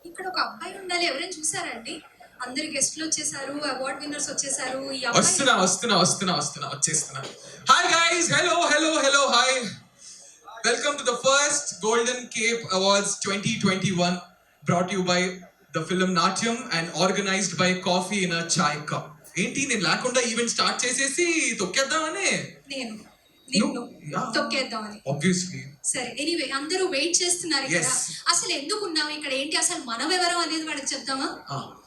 ఇక్కడ ఒక అబ్బాయి ఉండాలి, ఎవరైనా చూసారండి? అందరు గెస్ట్లు వచ్చేసారు, అవార్డ్ విన్నర్స్ వచ్చేసారు. వచ్చేస్తున్నా. Hi guys, hello hi. Welcome to the first golden Cape Awards 2021 brought to you by the film Natyam and organized by Coffee in a Chai Cup. ఏంటి నేను లేకుండా ఈవెంట్ స్టార్ట్ చేసేసి తొక్కేద్దామని తొక్కేద్దామని ఆబ్వియస్లీ. సరే, anyway అందరూ wait చేస్తున్నారు కదా, అసలు ఎందుకు ఉన్నాం ఇక్కడ, ఏంటి అసలు మనం ఎవరు అనేది వాళ్ళకి చెప్తామా?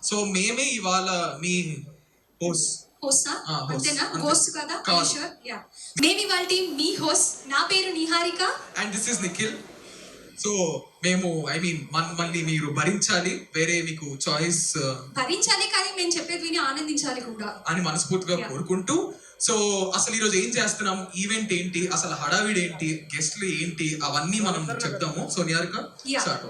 సో మేమే ఇవాళ మీ హోస్టా అంతేనా? హోస్ట్ కదా? మేము ఇవాళ మీ హోస్ట్. నా పేరు Niharika and this is Nikhil. So మేము మళ్ళీ మీరు భరించాలి, వేరే మీకు చాయిస్ భరించాలి, కానీ మేము చెప్పేది విని ఆనందించాలి కూడా అని మనస్ఫూర్తిగా కోరుకుంటూ. సో అసలు ఈరోజు ఏం చేస్తున్నాం, ఈవెంట్ ఏంటి, అసలు హడావిడి ఏంటి, గెస్ట్లు ఏంటి, అవన్నీ మనం చెప్తాము. So Niharika start.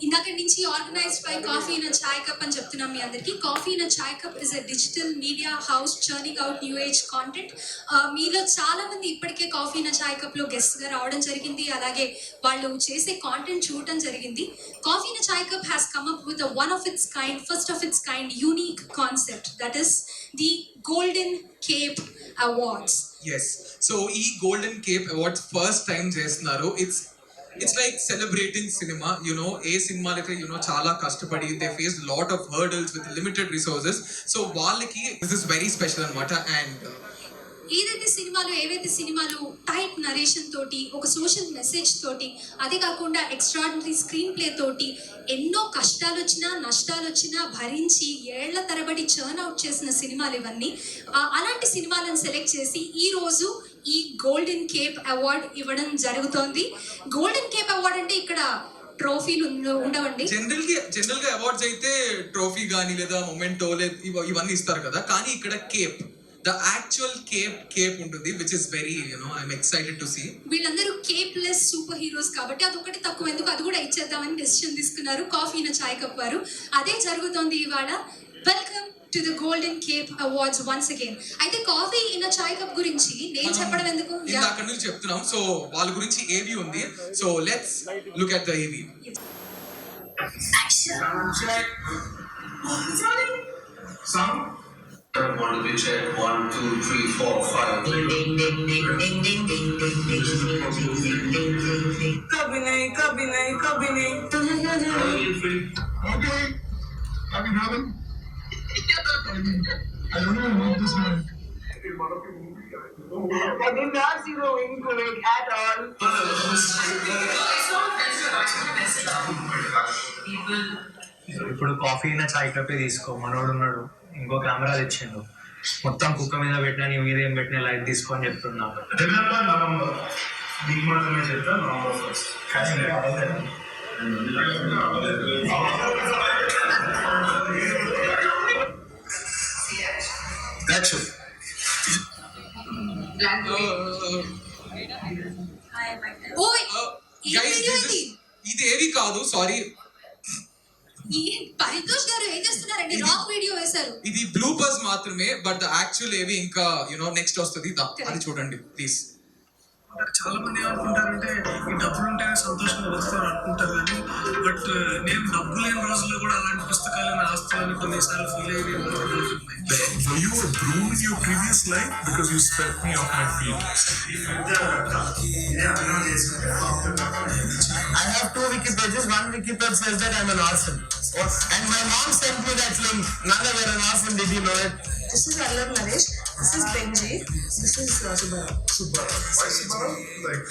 ఇందాక నుంచి organised by coffee in chai cup అని చెప్తున్నాం మీ అందరికి. Coffee in chai cup is a digital media house churning out new age content. మీలో చాలా మంది ఇప్పటికే కాఫీ ఇన్ చాయ్ కప్ లో గెస్ట్ గా రావడం జరిగింది, అలాగే వాళ్ళు చేసే కాంటెంట్ చూడటం జరిగింది. Coffee in chai cup has come up with one of it's kind, first of it's kind unique concept, that is the golden Cape awards. yes, so ఈ Golden Cape awards first time చేస్తున్నారు. It's like celebrating cinema, ఏ సినిమాలైతే చాలా కష్టపడి they faced lot of hurdles with limited resources. So వాళ్ళకి this is very special అన్నమాట. And ఏవైతే సినిమాలు tight narration తోటి, ఒక సోషల్ మెసేజ్ తోటి, అదే కాకుండా ఎక్స్ట్రాడినరీ స్క్రీన్ ప్లే తోటి ఎన్నో కష్టాలు వచ్చినా నష్టాలు వచ్చినా భరించి ఏళ్ల తరబడి చర్న్ అవుట్ చేసిన సినిమాలు ఇవన్నీ. అలాంటి సినిమాలను సెలెక్ట్ చేసి ఈ రోజు ఈ గోల్డెన్ కేప్ అవార్డ్ ఇవ్వడం జరుగుతోంది. గోల్డెన్ కేప్ అవార్డ్ అంటే ఇక్కడ ట్రోఫీలు ఉండవండి. జనరల్ గా అవార్డ్స్ అయితే ట్రోఫీ గానీ లేదా మొమెంటో ఇవన్నీ ఇస్తారు కదా, కానీ ఇక్కడ కేప్, the actual cape ఉంటుంది, which is very I'm excited to see. వీళ్ళందరూ కేప్ లెస్ సూపర్ హీరోస్ కాబట్టి అదొకటి తక్కువ ఎందుకు, అది కూడా ఇచ్చేద్దామని డెసిషన్ తీసుకున్నారు కాఫీ ఇన్ చాయ్ కప్ వారు. అదే జరుగుతోంది ఇవాళ. Welcome to the golden Cape awards once again. అయితే కాఫీ ఇన్ చాయ్ కప్ గురించి నేను చెప్పడం ఎందుకు, అక్కడ నుంచి చెప్తున్నాం. సో వాళ్ళ గురించి ఏవి ఉంది. So let's look at the ఏవి. Want to be checked? 1, 2, 3, 4, 5. Ding ding ding ding ding ding ding ding ding ding ding. Kabinay. Okay. I can have him. I don't know about this man. I did not see the wing leg at all. ఇప్పుడు coffee అయినా చాయ్ కప్పే తీసుకో, మనోడు ఉన్నాడు, ఇంకో camera తెచ్చిండు, మొత్తం కుక్క మీద పెట్టినా నీ మీద ఏం పెట్టినా లైట్ తీసుకో అని చెప్తున్నా. నవంబర్ మీకు మాత్రమే చెప్తా, నవంబర్ 1st. That's it. ఇది ఏవి కాదు, సారీ. పరితోష్ గారు ఏం చేస్తున్నారండి? రాక్ వీడియో వేశారు. ఇది బ్లూపర్స్ మాత్రమే, బట్ ద యాక్చువల్ ఏవి ఇంకా నెక్స్ట్ వస్తుంది, అది చూడండి ప్లీజ్. చాలా మంది ఏమనుకుంటారంటే ఈ డబ్బులు ఉంటేనే సంతోషంగా బతుకుతారు అనుకుంటారు, కానీ బట్ నేను డబ్బు లేని రోజుల్లో కూడా అలాంటి పుస్తకాలను ఆస్తులను కొన్నిసార్లు ఫీల్ అయ్యి. Were you a broom in your previous life? Because you swept me off my feet. I have 2 wiki pages. One wiki page says that I'm an orphan. And my mom sent me that link. Nana, we're an orphan. Did you know it? This is Allar Naresh. This is Benji. This is Subbarao. Subbarao. Why Subbarao? Like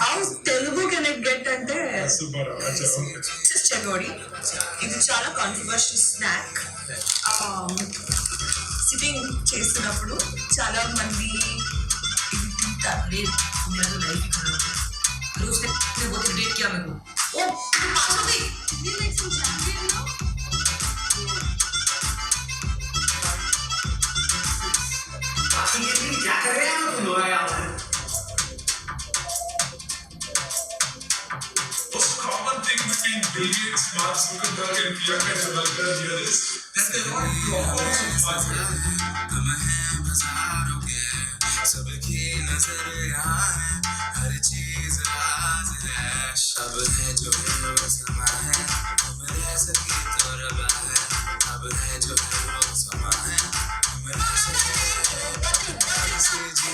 How Telugu can it get అంటే Subbarao. Okay. This is Chagodi. ఇది చాలా controversial snack. Sitting చేస్తున్నప్పుడు చాలా మంది ఇది తింటారు. లేదు मेरा तो लाइफ ही खराब है. रोज ने बहुत ग्रेट किया मेरे को. ओ पासोदी. ये लाइक सम चैंपियन नो. ये क्या कर रहे हैं तुम लोग यार? Most common thing between Bill Gates, Mark Zuckerberg, and Priyanka Chabaldar here is that they're not dropouts of Harvard. सबकी नजर यहाँ है हर चीज राज है अब है जो है वो समा है तुम रह सके तो रबा है अब है जो है वो समा है तुम रह सके ऐसे जी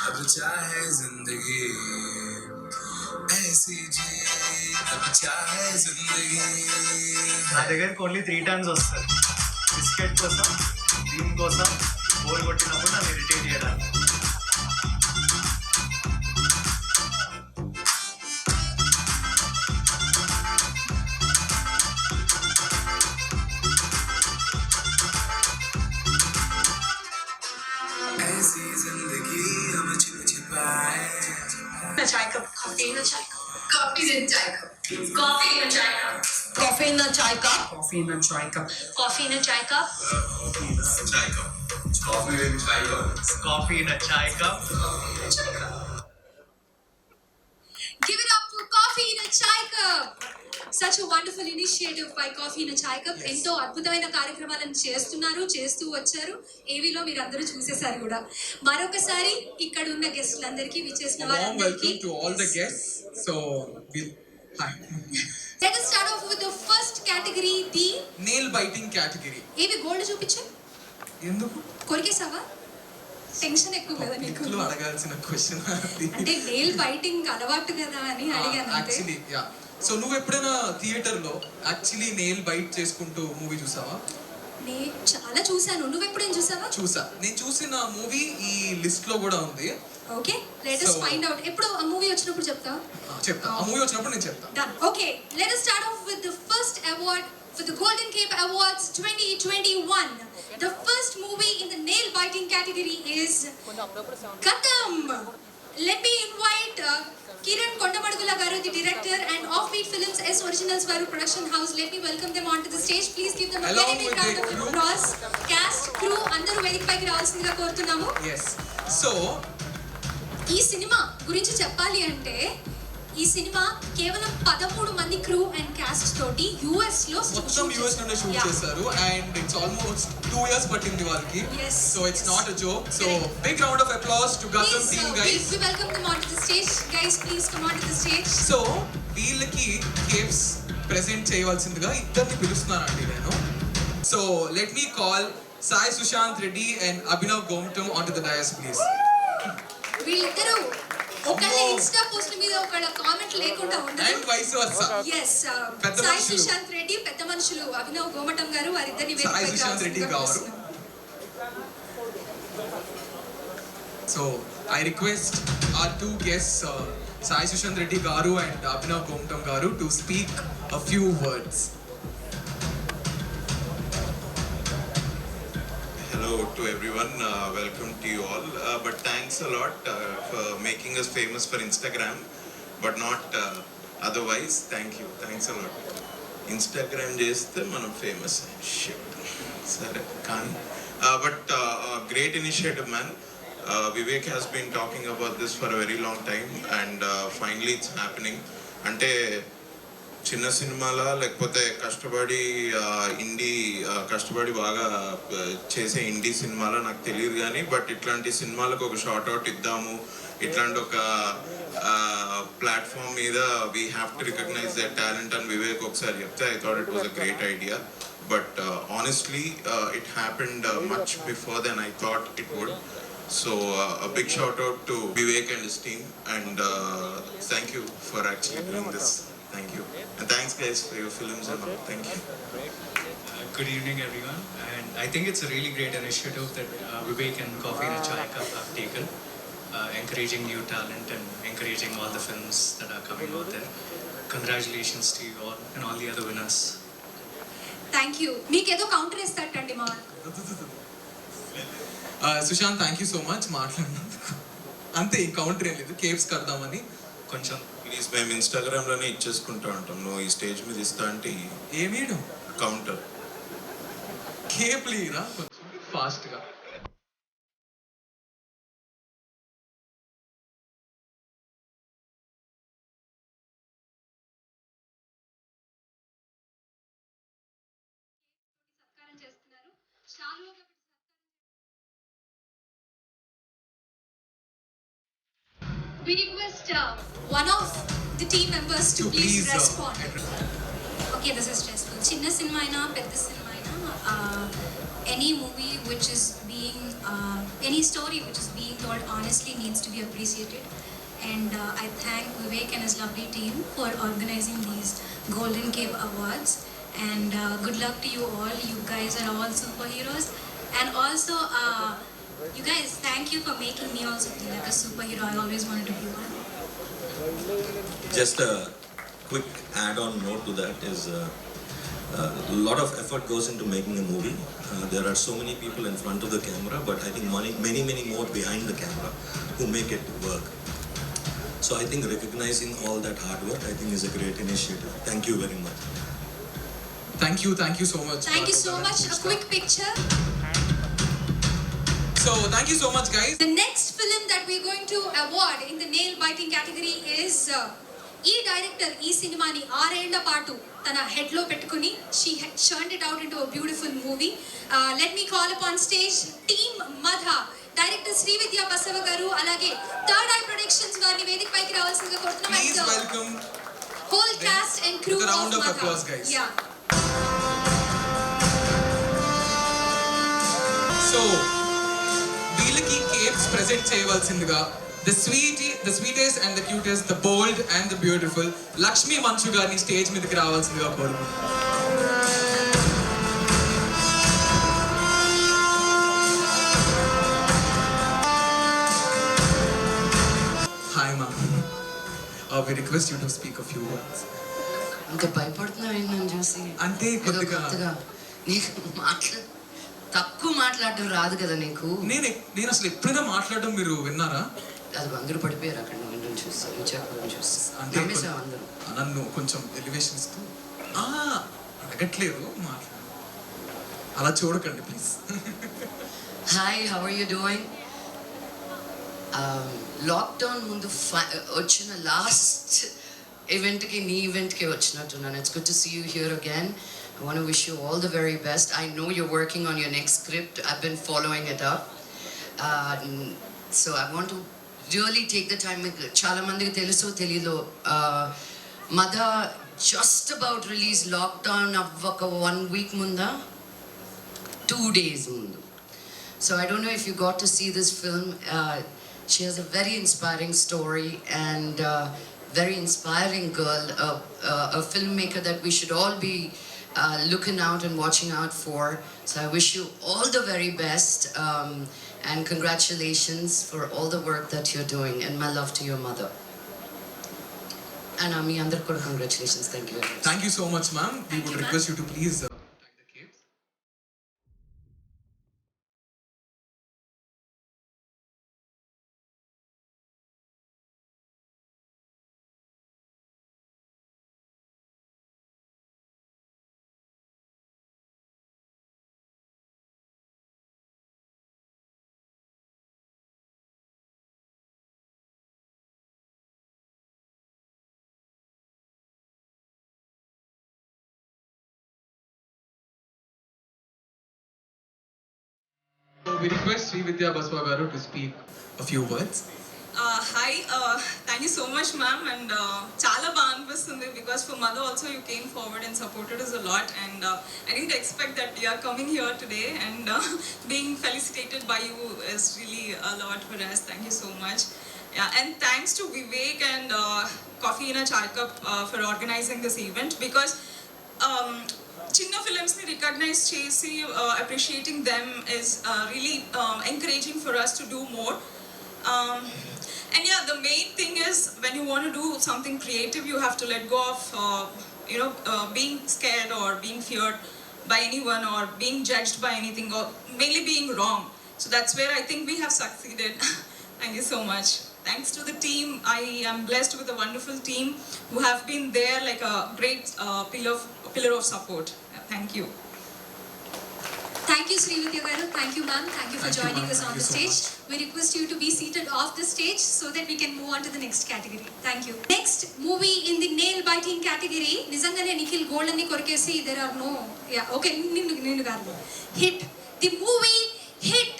अब चाहे जिंदगी ऐसी जी अब चाहे जिंदगी నా దగ్గరికి ఓన్లీ 3 టైమ్స్ వస్తారు బిస్కెట్ కోసం దీనికోసం బోర్ కొట్టినప్పుడు నన్ను ఇరిటేట్ చేయడానికి. ऐसी जिंदगी हम छिप छिपाए चाय कप कॉफी ना चाय cup. Coffee in chai cup. Coffee in a chai cup. Coffee in a chai cup. Coffee in chai cup. Coffee in a chai cup. Chai cup. Coffee and chai cup. Coffee in chai cup. Give it up for Coffee in a Chai Cup. Such a wonderful initiative by Coffee in a Chai Cup. ఎంతో అద్భుతమైన కార్యక్రమాలను చేస్తూ వచ్చారు. ఏవీలో మీరు అందరూ చూసేసారు కూడా. మరొకసారి ఇక్కడ ఉన్న గెస్టులందరికీ విచ్చేసిన Warm వారందరికీ welcome to all the guests. So, hi. Let us start off with the first category, the Nail biting category. ఏవి గోల్డ్ చూపించు. ఎందుకు కొరికేసావా? టెన్షన్ ఎక్కువ కదా నీకు. ఇట్లు అడగాల్సిన క్వశ్చన్ అంటే నెయిల్ బైటింగ్ అలవాటు కదా అని అడిగాను అంతే. Actually yeah. సో నువ్వు ఎప్పుడైనా థియేటర్ లో యాక్చువల్లీ నెయిల్ బైట్ చేసుకుంటూ మూవీ చూసావా? నేను చాలా చూసాను. నువ్వు ఎప్పుడేం చూసావా? చూసా. నేను చూసిన మూవీ ఈ లిస్ట్ లో కూడా ఉంది. Okay, let us So- find out. ఎప్పుడు ఆ మూవీ వచ్చినప్పుడు చెప్తావా? చెప్తా. ఆ మూవీ వచ్చినప్పుడు నేను చెప్తా. Done. Okay, let us start off with the first award for the Golden Cape Awards 2021. The first movie in the nail biting category is Katham. Let me invite Kiran Kondamadugula garu, the director, and Offbeat Films S Originals Varu Production House. Let me welcome them onto the stage. Please give them a Along very big with round the of crew. applause. Cast, crew, అందరూ వేదిక పైకి రావాల్సిందిగా కోరుతున్నాము. Yes. So ఈ cinema గురించి చెప్పాలి అంటే ఈ సినిమా కేవలం 13 మంది క్రూ అండ్ కాస్ట్ తోటి యుఎస్ లో మొత్తం యూఎస్ నుండి షూట్ చేశారు అండ్ ఇట్స్ ఆల్మోస్ట్ 2 years పట్టింది వాళ్ళకి. Yes. So it's not a joke. So big round of applause to గతం team guys. We welcome them onto the stage. Guys, please come onto the stage. So వీళ్ళకి కేవ్స్ present చేయవలసిందిగా ఇద్దరిని పిలుస్తున్నానండి నేను. So let me call Sai Sushant Reddy and Abhinav Gomatam on to the dais please. వీళ్ళిద్దరూ ఒకళ్ళ Insta post మీద ఒకళ్ళ కామెంట్ లేకుండా ఉండదు. And vice versa. Yes, పెద్ద సాయి మనుషులు. సుశాంత్ రెడ్డి పెద్ద మనుషులు అభినవ్ గోమటం గారు వారిద్దరిని వేదిక సాయి పైకి సుశాంత్ రెడ్డి రావాల్సిందిగా గారు. కోరుతున్నాము. So I request our two guests, Sai Sushant Reddy Garu and Abhinav Gomtam Garu, to speak a few words. Hello to everyone, welcome to you all. But thanks a lot for making us famous for Instagram, but not otherwise. Thank you, thanks a lot. Instagram చేస్తే మనం famous shit సరే కానీ but great initiative man. Vivek has been talking about this for a very long time and finally it's happening. అంటే చిన్న సినిమాలా లేకపోతే కష్టపడి ఇండీ కష్టపడి బాగా చేసే ఇండీ సినిమాలా నాకు తెలియదు కానీ బట్ ఇట్లాంటి సినిమాలకు ఒక షార్ట్ అవుట్ ఇద్దాము, ఇట్లాంటి ఒక ప్లాట్ఫామ్ మీద we have to recognise that talent అని వివేక్ ఒకసారి చెప్తే I thought it was a great idea. But honestly it happened much before then I thought it would. So a big shout out to Vivek and his team and thank you for actually doing this. Thank you and thanks guys for your films and all. Thank you. Good evening, everyone. And I think it's a really great initiative that Vivek and Coffee and a Chai Cup have taken, encouraging new talent and encouraging all the films that are coming out there. Congratulations to you all and all the other winners. Thank you. మీకేదో counter ఇస్తాటండి మా వాళ్ళు. Sushant thank you so much మాట్లాడినందుకు. అంతే ఈ counter ఏం లేదు, caps కడదామని కొంచెం. ప్లీజ్ మేము ఇన్స్టాగ్రామ్లోనే ఇచ్చేసుకుంటా ఉంటాం, నువ్వు ఈ స్టేజ్ మీద ఇస్తా అంటే ఏమేయడం కౌంటర్ కేప్ లీరా కొంచెం ఫాస్ట్గా. సత్కారం చేస్తున్నారు. శాలువాగా We request one of the team members to please respond. Okay, this is stressful. చిన్న సినిమా అయినా పెద్ద సినిమా అయినా any movie which is being any story which is being told honestly needs to be appreciated. And I thank Vivek and his lovely team for organizing these Golden Cape Awards. And good luck to you all. You guys are all superheroes. And also, you guys, thank you for making me also feel like a superhero. I always wanted to be one. Just a quick add-on note to that is a lot of effort goes into making a movie. There are so many people in front of the camera, but I think many more behind the camera who make it work. So I think recognizing all that hard work, I think, is a great initiative. Thank you very much. Thank you so much. Thank you so much. A quick picture. So thank you so much, guys. The next film that we're going to award in the nail biting category is ఈ director ఈ సినిమాని 6 ఏళ్ల పాటు తన head లో పెట్టుకుని she churned it out into a beautiful movie. Let me call upon stage team Madha, director Srividya Basava గారు, అలాగే థర్డ్ ఐ ప్రొడక్షన్స్ వారిని వేదిక పైకి రావాల్సిందిగా కోరుతున్నాం. Please welcome whole cast and crew with a round of of Madha. applause, guys. Yeah. So వీళ్ళకి caps present చేయవలసిందిగా the sweetest and the cutest, the bold and the beautiful Lakshmi మంచు గారిని stage మీదకి రావాల్సిందిగా కోరుకుంటున్నాను. Hi ma'am. We request you to speak a few words. అంత భయపడుతున్నావు నన్ను చూసి. అంటే ఏదో కొద్దిగా కొత్తగా నీకు తక్కువ మాట్లాడడం రాదు కదా నీకు. నేను అసలు ఎప్పుడైనా మాట్లాడడం మీరు విన్నారా? అది అందరూ పడిపోయారు అక్కడ వినడం చూస్తాను చెప్పడం చూస్తాను అంటే నమ్మేసావు అందరూ. నన్ను కొంచెం ఎలివేషన్ ఇస్తూ అడగట్లేదు మాట్లాడు, అలా చూడకండి please. Hi, how are you doing? Lockdown ముందు వచ్చిన లాస్ట్ ఈవెంట్కి నీ ఈవెంట్కి వచ్చినట్టున్నాను. It's good to see you here again. I want to wish you all the very best. I know you're working on your next script. I've been following it up. So I want to really take the time. Chala mandiki teluso telilo. Madha just about released lockdown avvaka 1 week munda, 2 days mundu. So I don't know if you got to see this film. She has a very inspiring story and very inspiring girl, a filmmaker that we should all be looking out and watching out for. So I wish you all the very best and congratulations for all the work that you're doing, and my love to your mother. And Ami andar kuda congratulations. Thank you very much. Thank you so much ma'am. We would request you to please thank the capes. So we request Srividya Baswa Garu to speak a few words. Hi, thank you so much, ma'am, and chala baa anpistundi because for mother also you came forward and supported us a lot, and I didn't expect that you are coming here today and being felicitated by you is really a lot for us. Thank you so much. Yeah, and thanks to Vivek and Coffee in a Chai Cup for organizing this event because చిన్న ఫిలిమ్స్ని recognise చేసి appreciating them is really encouraging for us to do more. And yeah, the main thing is when you want to do something creative, you have to let go of being scared or being feared by anyone or being judged by anything or mainly being wrong. So that's where I think we have succeeded. Thank you so much. Thanks to the team. I am blessed with a wonderful team who have been there like a great pillar of support. Thank you. Thank you, Srividya garu. Thank you, ma'am. Thank you for joining us on the stage. We request you to be seated off the stage so that we can move on to the next category. Thank you. Next movie in the nail biting category. Nizangane Nikhil gold anni korkesi. There are no. Yeah. Okay. Ninnu garu. Hit. The movie Hit.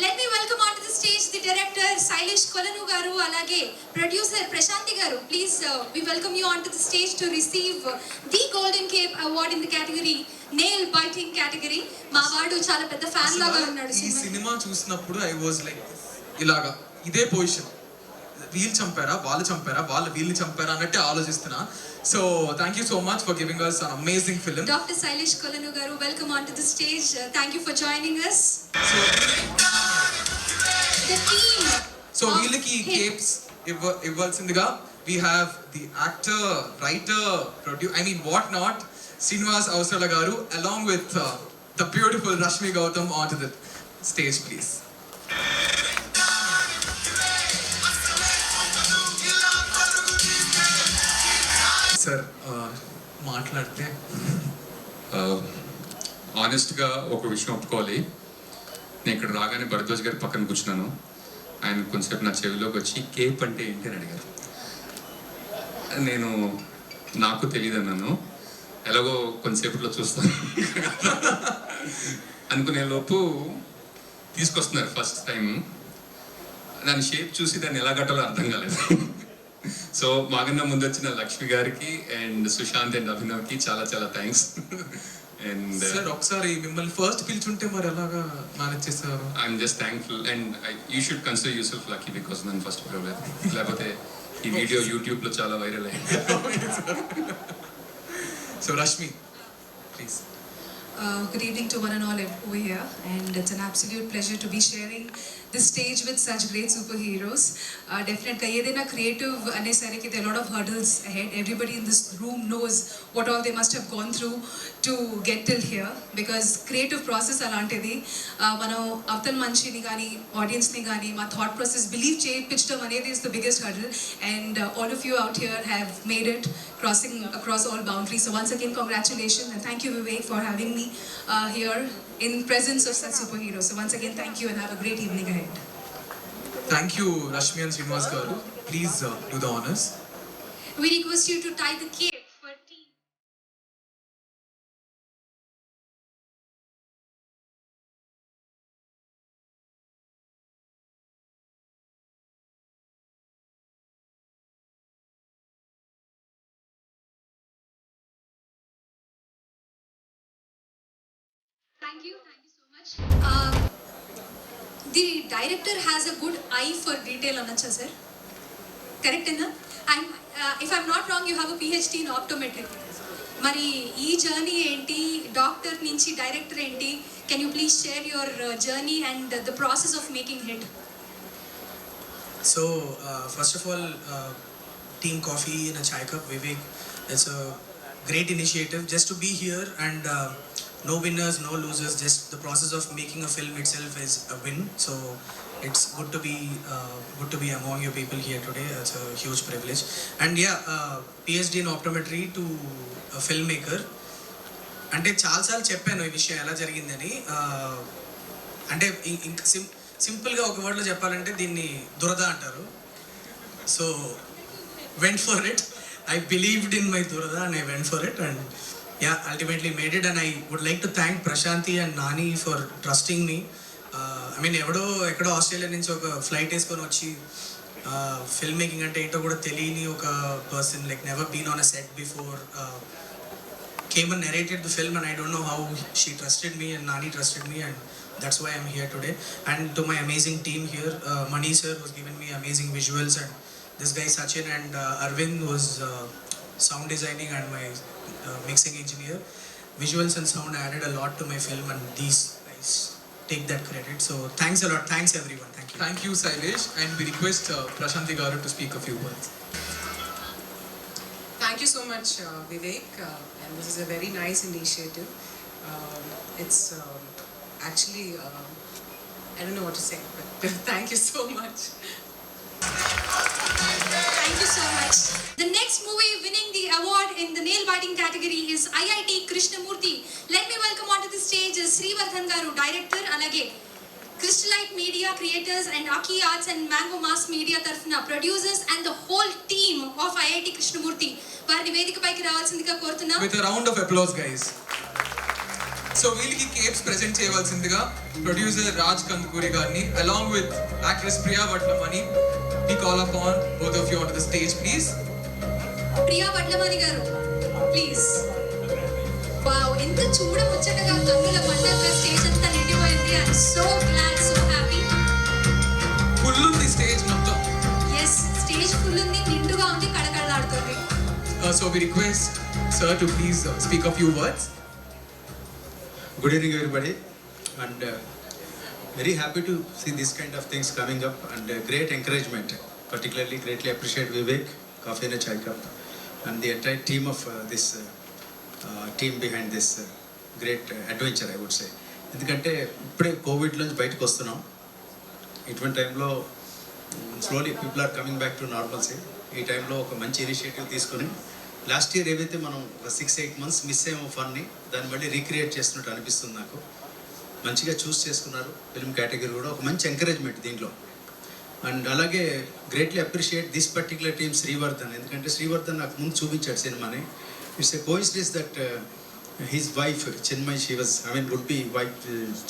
Let me welcome onto the stage the director Sailesh Kolanu garu alage producer Prashanti garu. Please we welcome you onto the stage to receive the Golden Cape Award in the category nail biting category. మా వాడు చాలా పెద్ద fan లాగా ఉన్నాడు ఈ cinema చూసినప్పుడు I was like ఇలాగా ఇదే పొజిషన్, వీళ్ళు చంపారా వాళ్ళు వీళ్ళని చంపారా అన్నట్టే ఆలోచిస్తున్నా. So thank you so much for giving us an amazing film. Doctor Shailesh కొలను గారు, welcome on to the stage. Thank you for joining us. So వీళ్ళకి కేప్స్ ఇవ్వాల్సిందిగా we have the actor, writer, what not, Srinivas Avasarala garu, along with the beautiful Rashmi Gautam onto the stage, please. Sir మాట్లాడితే ఆనెస్ట్గా ఒక విషయం ఒప్పుకోవాలి. నేను ఇక్కడ రాగానే భరద్వాజ్ గారి పక్కన కూర్చున్నాను. ఆయన కొంచెంసేపు నా చెవిలోకి వచ్చి కేప్ అంటే ఏంటి అని అడిగారు. నాకు తెలియదు అన్నాను. ఎలాగో కొంతసేపట్లో చూస్తాను అనుకునే లోపు తీసుకొస్తున్నారు ఫస్ట్ టైం. దాని షేప్ చూసి దాన్ని ఎలా కట్టాలో అర్థం కాలేదు. సో మాకన్నా ముందు వచ్చిన లక్ష్మి గారికి అండ్ సుశాంత్ అండ్ అభినవ్కి చాలా చాలా థ్యాంక్స్. అండ్ సార్ ఒకసారి మిమ్మల్ని ఫస్ట్ పిలుచుంటే మరి ఎలాగా మేనేజ్ చేశారు? I'm just thankful and you should consider yourself lucky because నన్ను ఫస్ట్ పిలవలేదు. లేకపోతే ఈ వీడియో యూట్యూబ్లో చాలా వైరల్ అయింది. So Rashmi please. Good evening to one and all over here, and it's an absolute pleasure to be sharing this stage with such great superheroes. Definitely, ఏదైనా creative అనేసరికి there are a lot of hurdles ahead. Everybody in this room knows what all they must have gone through to get till here, because creative process అలాంటిది. మనం అవతల మనిషిని కానీ ఆడియన్స్ని కానీ మా థాట్ ప్రాసెస్ బిలీవ్ చేయించడం అనేది is the biggest hurdle, and all of you out here have made it, crossing across all boundaries. So once again, congratulations, and thank you, Vivek, for having me here in presence of such superheroes. So once again, thank you and have a great evening ahead. Thank you, Rashmi and Srinivas garu. Please do the honors. We request you to tie the cape for team. Thank you so much. The director has a good eye for detail, anacha sir. Correct ena? And if I'm not wrong, you have a PhD in optometry. Mari ee journey enti, doctor nunchi director enti, can you please share your journey and the process of making Hit? So first of all, Team Coffee in a Chai Cup, Vivek, it's a great initiative just to be here, and no winners, no losers, just the process of making a film itself is a win. So it's good to be among you people here today. It's a huge privilege. And yeah, PhD in optometry to a filmmaker. అంటే చాలాసార్లు చెప్పాను ఈ విషయం ఎలా జరిగిందని. అంటే ఇంకా సింపుల్గా ఒక వర్డ్లో చెప్పాలంటే దీన్ని దురద అంటారు. So went for it. I believed in my durada and I went for it, and yeah, ultimately made it. And I would like to thank Prashanti and Nani for trusting me. I mean, ఎక్కడో Australia నుంచి ఒక flight వేసుకొని వచ్చి film making అంటే ఏంటో కూడా తెలియని ఒక person, like never been on a set before, came and narrated the film, and I don't know how she trusted me and Nani trusted me, and that's why I'm here today. And to my amazing team here, Mani sir was given me amazing visuals, and this guy Sachin and Arvind was sound designing and my mixing engineer. visuals and sound added a lot to my film, and these guys take that credit. So thanks a lot. Thanks everyone. Thank you. Thank you, Sailesh, and we request Prashanti Garu to speak a few words. Thank you so much, Vivek. And this is a very nice initiative. It's actually, I don't know what to say, but thank you so much. Thank you so much. The next movie winning the award in the nail biting category is IIT Krishnamurthy. Let me welcome onto the stage Sriwardhan Garu, director, alage Crystallite Media creators and Aki Arts and Mango Mass Media tarfuna producers and the whole team of IIT Krishnamurthy. వారిని వేదికపైకి రావాల్సిందిగా కోరుతున్నాం. With a round of applause, guys. So వీళ్ళకి caps present చేయవలసిందిగా producer Raj Kandukuri గారిని along with actress Priya Vatlamani, we call upon both of you onto the stage, please. Priya Vadlamani గారు, please. Wow, ఎంత చూడముచ్చటగా కన్నుల పండుగ స్టేజ్ అంతా నిండిపోయింది. I am so glad, so happy. Full ఉంది స్టేజ్ మొత్తం. yes, స్టేజ్ ఫుల్ ఉంది, నిండుగా ఉంది, కళకళలాడుతుంది. So we request sir to please speak a few words. Good evening, everybody, and very happy to see this kind of things coming up, and great encouragement. Particularly, greatly appreciate Vivek, Coffee and a Chai Cup, and the entire team of this team behind this great adventure, I would say. ఎందుకంటే ఇప్పుడే కోవిడ్లోంచి బయటకు వస్తున్నాం. ఇటువంటి టైంలో slowly people are coming back to normalcy. ఈ టైంలో ఒక మంచి ఇనిషియేటివ్ తీసుకుని లాస్ట్ ఇయర్ ఏవైతే మనం 6-8 months మిస్ అయ్యామో ఫన్ని, దాన్ని మళ్ళీ రీక్రియేట్ చేస్తున్నట్టు అనిపిస్తుంది నాకు. మంచిగా చూస్ చేసుకున్నారు ఫిల్మ్ కేటగిరీ కూడా, ఒక మంచి ఎంకరేజ్మెంట్ దీంట్లో. అండ్ అలాగే greatly appreciate this particular team Srivardhan, ఎందుకంటే శ్రీవర్ధన్ నాకు ముందు చూపించాడు సినిమాని. It's a coincidence that his wife Chinmay, she was, I mean, would be wife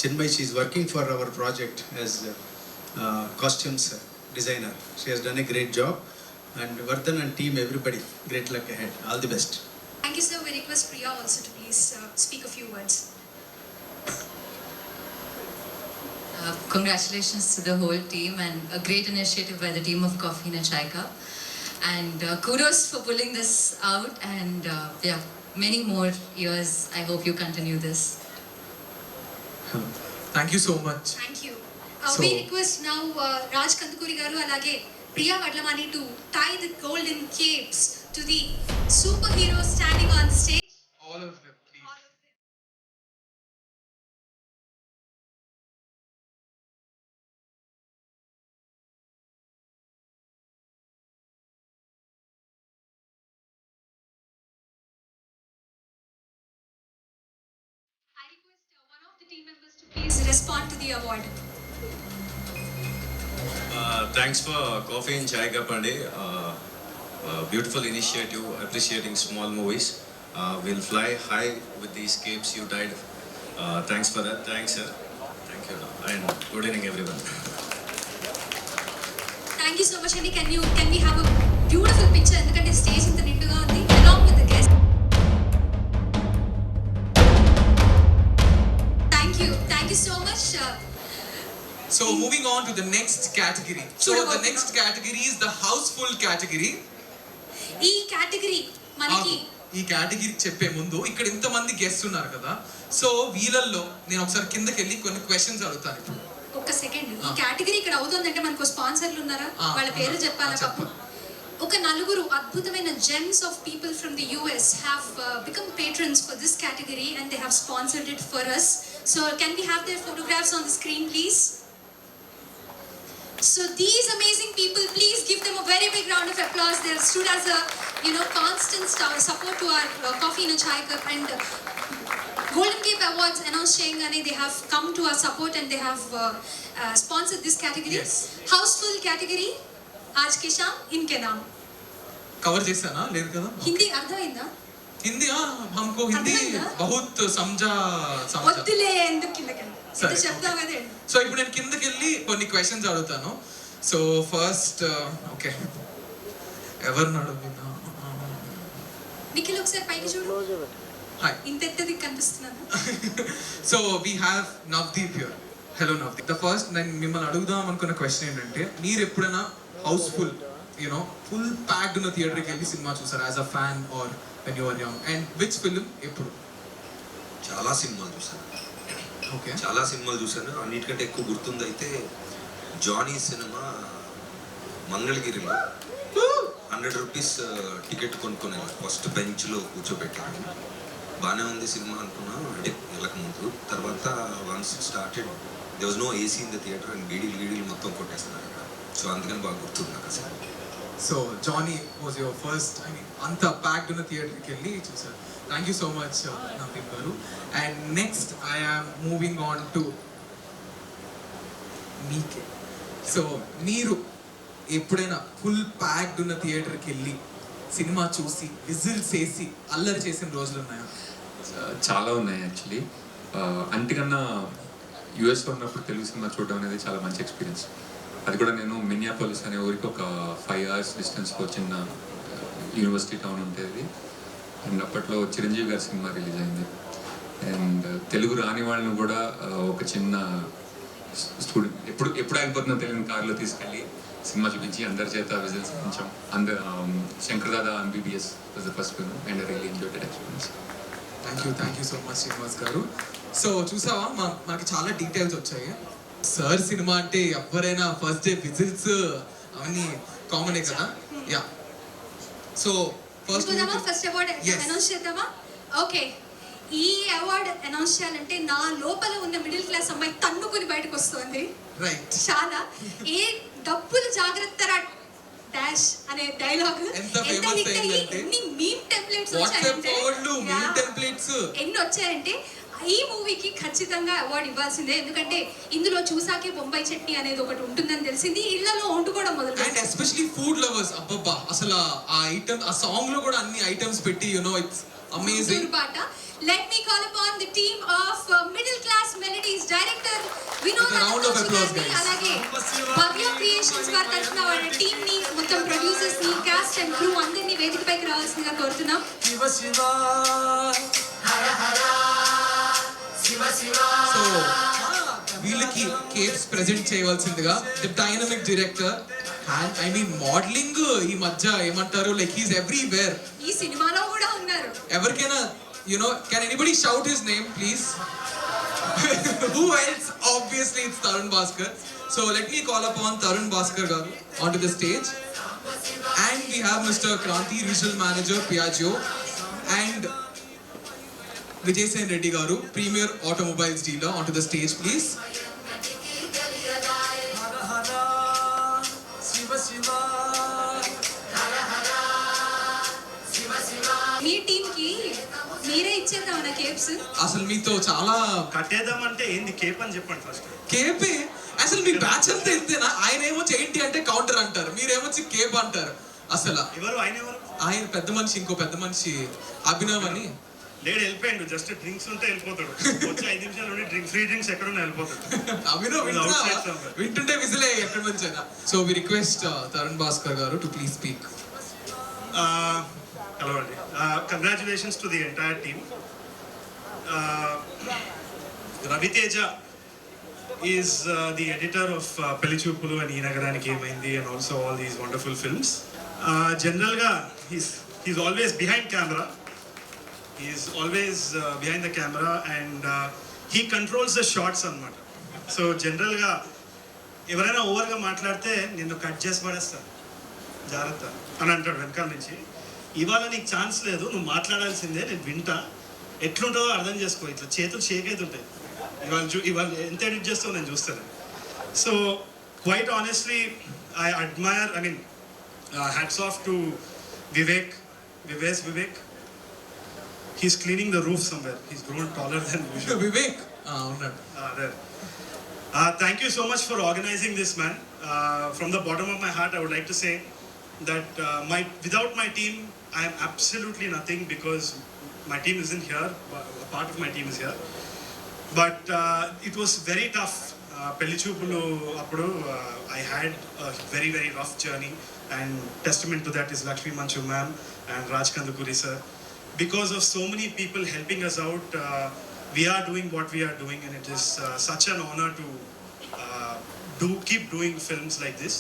Chinmay, she is working for our project as costumes designer. She has done a great job, and Vardhan and team, everybody, great luck ahead, all the best. Thank you sir. We request Priya also to please speak a few words. Congratulations to the whole team, and a great initiative by the team of Coffee and a Chai Cup, and kudos for pulling this out, and yeah, many more years. I hope you continue this. Thank you so much. Thank you. We request now Raj Kandukuri garu alage Priya Vadlamani to tie the golden capes to the superheroes standing on stage. All of them, please. I request one of the team members to please respond to the award. Thanks for Coffee and Chai Cup and beautiful initiative appreciating small movies. We'll fly high with these capes you tied. Thanks for that. Thanks, sir. Thank you. And good evening, everyone. Thank you so much, Andy. Can we have a beautiful picture? Endukante stage inta ninduga undi along with the guests. Thank you so much. So moving on to the next category. So the next category is the houseful category. ఈ category మనకి ఈ category చెప్పే ముందు ఇక్కడ ఇంతమంది guest ఉన్నారు కదా, so వీళ్ళల్లో నేను ఒకసారి కిందకి వెళ్ళి కొన్ని క్వశ్చన్స్ అడుగుతాను ఇప్పుడు. ఒక సెకండ్, ఈ కేటగిరీ ఇక్కడ అవుతుందంటే మనకు స్పాన్సర్లు ఉన్నారా? వాళ్ళ పేర్లు చెప్పాలా పాపం? ఒక నలుగురు అద్భుతమైన gems of people from the US have become patrons for this category and they have sponsored it for us. So can we have their photographs on the screen, please? So these amazing people, please give them a very big round of applause. They have stood as a constant support to our Coffee and a Chai Cup, and Golden Cape Awards announced Cheyangane, they have come to our support and they have sponsored this category. Yes. Houseful category. आज के शाम इनके नाम cover చేశానా లేదు కదా? हिंदी అర్థమైందా? హిందీ हमको हिंदी बहुत समझा. వద్దులే, ఎందుకు కిందకి సరే, చెప్తావు కదా. సో ఇప్పుడు నేను కిందకి వెళ్ళి కొన్ని క్వశ్చన్స్ అడుగుతాను. సో ఫస్ట్ ఓకే, ఎవరిని అడుగుతా? నిఖిల్ ఒకసారి పైకి చూడు. హాయ్, ఇంత ఎత్తది కనిపిస్తున్నాను. So we have Navdeep here. Hello Navdeep. The first నేను మిమ్మల్ని అడుగుదాం అనుకున్న క్వశ్చన్ ఏంటంటే, మీరు ఎప్పుడైనా హౌస్ఫుల్ ఫుల్ ప్యాక్డ్ ఉన్న థియేటర్కి వెళ్ళి సినిమా చూసారా as a fan or when you are young, and which film ఎప్పుడు? చాలా సినిమాలు చూశాను. ఓకే. చాలా సినిమాలు చూశాను. అన్నిటికంటే ఎక్కువ గుర్తుంది అయితే జానీ సినిమా మంగళగిరిలో 100 రూపీస్ టికెట్ కొనుక్కొని ఫస్ట్ బెంచ్లో కూర్చోబెట్టాను. బాగానే ఉంది సినిమా అనుకున్నా, అంటే వెళ్ళక ముందు. తర్వాత once started they was no AC in the theatre and గీడీలు మొత్తం కొట్టేస్తున్నారు అక్కడ. సో అందుకని బాగా గుర్తుంది నాకు అసలు. So Johnny was your first, I mean అంత ప్యాక్డ్ ఉన్న థియేటర్కి వెళ్ళి చూసారు. Thank you so much Naveen garu. And next I am moving on to మీకే. సో మీరు ఎప్పుడైనా ఫుల్ ప్యాక్డ్ ఉన్న థియేటర్కి వెళ్ళి సినిమా చూసి విజిల్స్ వేసి అల్లరి చేసిన రోజులు ఉన్నాయా? చాలా ఉన్నాయి యాక్చువల్లీ. అంతకన్నా యూఎస్లో ఉన్నప్పుడు తెలుగు సినిమా చూడడం అనేది చాలా మంచి ఎక్స్పీరియన్స్. అది కూడా నేను మిన్నియాపోలిస్ అనే ఊరికి ఒక 5 hours డిస్టెన్స్లో చిన్న యూనివర్సిటీ టౌన్ ఉంటుంది. అండ్ అప్పట్లో చిరంజీవి గారి సినిమా రిలీజ్ అయింది. అండ్ తెలుగు రాని వాళ్ళని కూడా ఒక చిన్న స్టూడెంట్ ఎప్పుడు అయిపోతుందో తెలియని కార్లో తీసుకెళ్ళి సినిమా చూపించి అందరి చేత విజిల్స్ ఇప్పించాం. Shankar Dada MBBS was the first film and I really enjoyed that experience. Thank you so much Srinivas garu. So చూసావా మనకి చాలా డీటెయిల్స్ వచ్చాయి. సార్ సినిమా అంటే ఎవరైనా ఫస్ట్ డే విజిల్స్ అవన్నీ కామనే కదా. Yeah, so first award announce చేద్దామా? ఓకే, ఈ అవార్డ్ అనౌన్స్ చేయాలంటే నా లోపల ఉన్న మిడిల్ క్లాస్ అమ్మాయి తన్నుకుని బయటకు వస్తుంది. రైట్. చాలా ఏ డబ్బులు జాగ్రత్త డాష్ అనే డైలాగ్ ఎన్ని మీమ్ టెంప్లెట్స్ వచ్చాయంటే ఎన్ని వచ్చాయంటే ఈ మూవీకి ఖచ్చితంగా అవార్డు ఇవ్వాల్సిందే. ఎందుకంటే ఇందులో చూసాకే బొంబాయి చట్నీ అనేది ఒకటి ఉంటుందని తెలిసింది. ఇళ్లలో వండుకోవడం మొదలు. అండ్ ఎస్పెషల్లీ ఫుడ్ లవర్స్, అబ్బబ్బా అసలు ఆ ఐటమ్, ఆ సాంగ్ లో కూడా అన్ని ఐటమ్స్ పెట్టి ఇట్స్ అమేజింగ్ పాట. Let me call upon the team of Middle Class Melodies director Vinod Anantharaju alage Bhavya Creations వారి తరఫున వాళ్ళ టీమ్ ని, మొత్తం ప్రొడ్యూసర్స్ ని, కాస్ట్ అండ్ క్రూ అందరినీ వేదికపైకి రావాల్సిందిగా కోరుతున్నాం. సో వీళ్ళకి కేప్స్ ప్రెజెంట్ చేయవలసిందిగా the dynamic director. And I mean modelling ఈ మధ్య ఏమంటారు, లైక్ హీస్ ఎవ్రీవేర్. ఈ సినిమాలో కూడా ఉన్నారు. ఎవరికైనా can anybody shout his name please? Who else? Obviously it's Tarun Bhaskar. So let me call upon Tarun Bhaskar garu onto the stage. And we have Mr. Kranti, regional manager Piaggio, and Vijay Sen Reddy garu, premier automobiles dealer, onto the stage please. Me team కి మీరే ఇచ్చేద్దాం నా caps. అసలు మీతో చాలా కట్టేద్దామంటే ఏంది Cape అని చెప్పండి ఫస్ట్. కేపే అసలు మీ బ్యాచ్ అంతా ఎత్తేనా? ఆయన ఏమో ఏంటి అంటే కౌంటర్ అంటారు, మీరేమొచ్చి కేప్ అంటారు. అసలు ఎవరు ఆయన? ఎవరు ఆయన? పెద్ద మనిషి, ఇంకో పెద్ద మనిషి అభినవ్ అని. లేడు, వెళ్ళిపోయాడు. జస్ట్ డ్రింక్స్ ఉంటే వెళ్ళిపోతాడు. వచ్చి 5 నిమిషాలు ఫ్రీ డ్రింక్స్ ఎక్కడున్నా వెళ్ళిపోతాడు. అభినవ్ వింటుంటే విజిలే ఎక్కడి నుంచి అయినా. So we request Tarun Bhaskar garu to please speak. Hello, congratulations to the entire team. Ravi Teja is the editor of Pelli Choopulu and Ee Nagaraniki Emaindi and also all these wonderful films. Generally, he's always behind camera. He's always behind the camera and he controls the shots anamata. So generally, ఎవరైనా ఓవర్గా మాట్లాడితే నిన్ను cut చేసి పడేస్తాను జాగ్రత్త అని అంటాడు వెనకాల నుంచి. ఇవాళ నీకు ఛాన్స్ లేదు, నువ్వు మాట్లాడాల్సిందే, నేను వింటా, ఎట్లుంటుందో అర్థం చేసుకో. ఇట్లా చేతులు షేక్ అవుతుంటాయి. ఇవాళ ఎంత ఎడిట్ చేస్తావు నేను చూస్తాను. So quite honestly I admire, I mean hats off to Vivek. He's cleaning the roof somewhere. He's grown taller than usual. Vivek. There. Thank you so much for organizing this, man. From the bottom of my heart, I would like to say that without my team, I am absolutely nothing, because my team isn't here. A part of my team is here. But it was very tough. Pelli Choopulu appudu I had a very, very rough journey, and testament to that is Lakshmi Manchu ma'am and Raj Kandukuri sir. Because of so many people helping us out, we are doing what we are doing, and it is such an honor to keep doing films like this.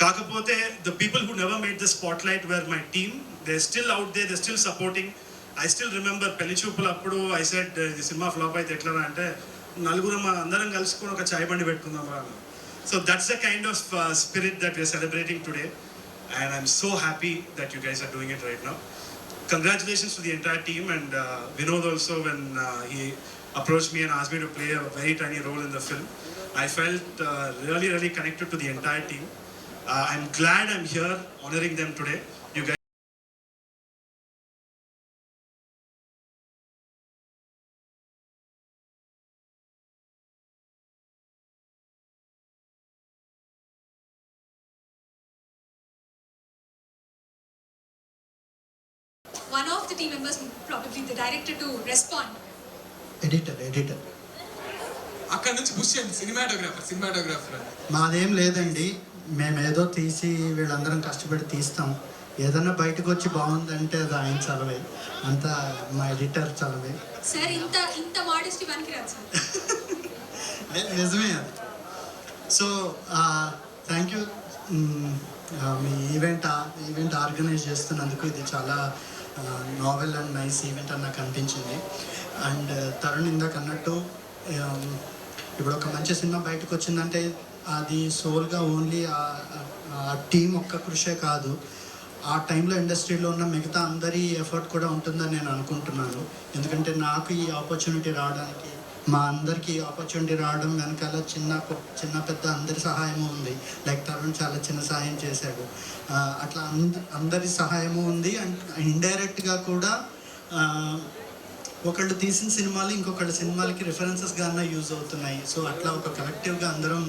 Kakapote, the people who never made the spotlight were my team. They're still out there, they're still supporting. I still remember పెళ్లి చూపులు అప్పుడు I said ఇది cinema flop అయితే ఎట్లా అంటే నలుగురు అందరం కలుసుకొని ఒక చాయ్ బండి పెట్టుకుందాం రా. So that's the kind of spirit that we're celebrating today and I'm so happy that you guys are doing it right now. Congratulations to the entire team and Vinod also when he approached me and asked me to play a very tiny role in the film. I felt really connected to the entire team. I'm glad I'm here honoring them today. You guys. One of the team members, probably the director, to respond. Editor అక్కడ నుంచి push చేయండి. Cinematographer మాదేం లేదండి, మేము ఏదో తీసి వీళ్ళందరం కష్టపడి తీస్తాం. ఏదన్నా బయటకు వచ్చి బాగుందంటే అది ఆయన చలవే, అంతా మా ఎడిటర్ చలవే. సార్ ఇంత మోడెస్టీ పనికిరాదు సార్. నిజమే అది. So thank you me event organise చేస్తున్నందుకు. ఇది చాలా నావెల్ అండ్ నైస్ ఈవెంట్ అని నాకు అనిపించింది. అండ్ తరుణ్ ఇందాక అన్నట్టు ఇప్పుడు ఒక మంచి సినిమా బయటకు వచ్చిందంటే అది సోల్గా ఓన్లీ ఆ టీం ఒక్క కృషే కాదు, ఆ టైంలో ఇండస్ట్రీలో ఉన్న మిగతా అందరి ఎఫర్ట్ కూడా ఉంటుందని నేను అనుకుంటున్నాను. ఎందుకంటే నాకు ఈ ఆపర్చునిటీ రావడానికి, మా అందరికీ ఆపర్చునిటీ రావడం వెనకాల చిన్న పెద్ద అందరి సహాయము ఉంది. లైక్ తరుణ్ చాలా చిన్న సహాయం చేశాడు. అట్లా అందరి సహాయము ఉంది. అండ్ ఇండైరెక్ట్గా కూడా ఒకళ్ళు తీసిన సినిమాలు ఇంకొకళ్ళ సినిమాలకి రిఫరెన్సెస్గా అన్న యూజ్ అవుతున్నాయి. సో అట్లా ఒక కలెక్టివ్గా అందరం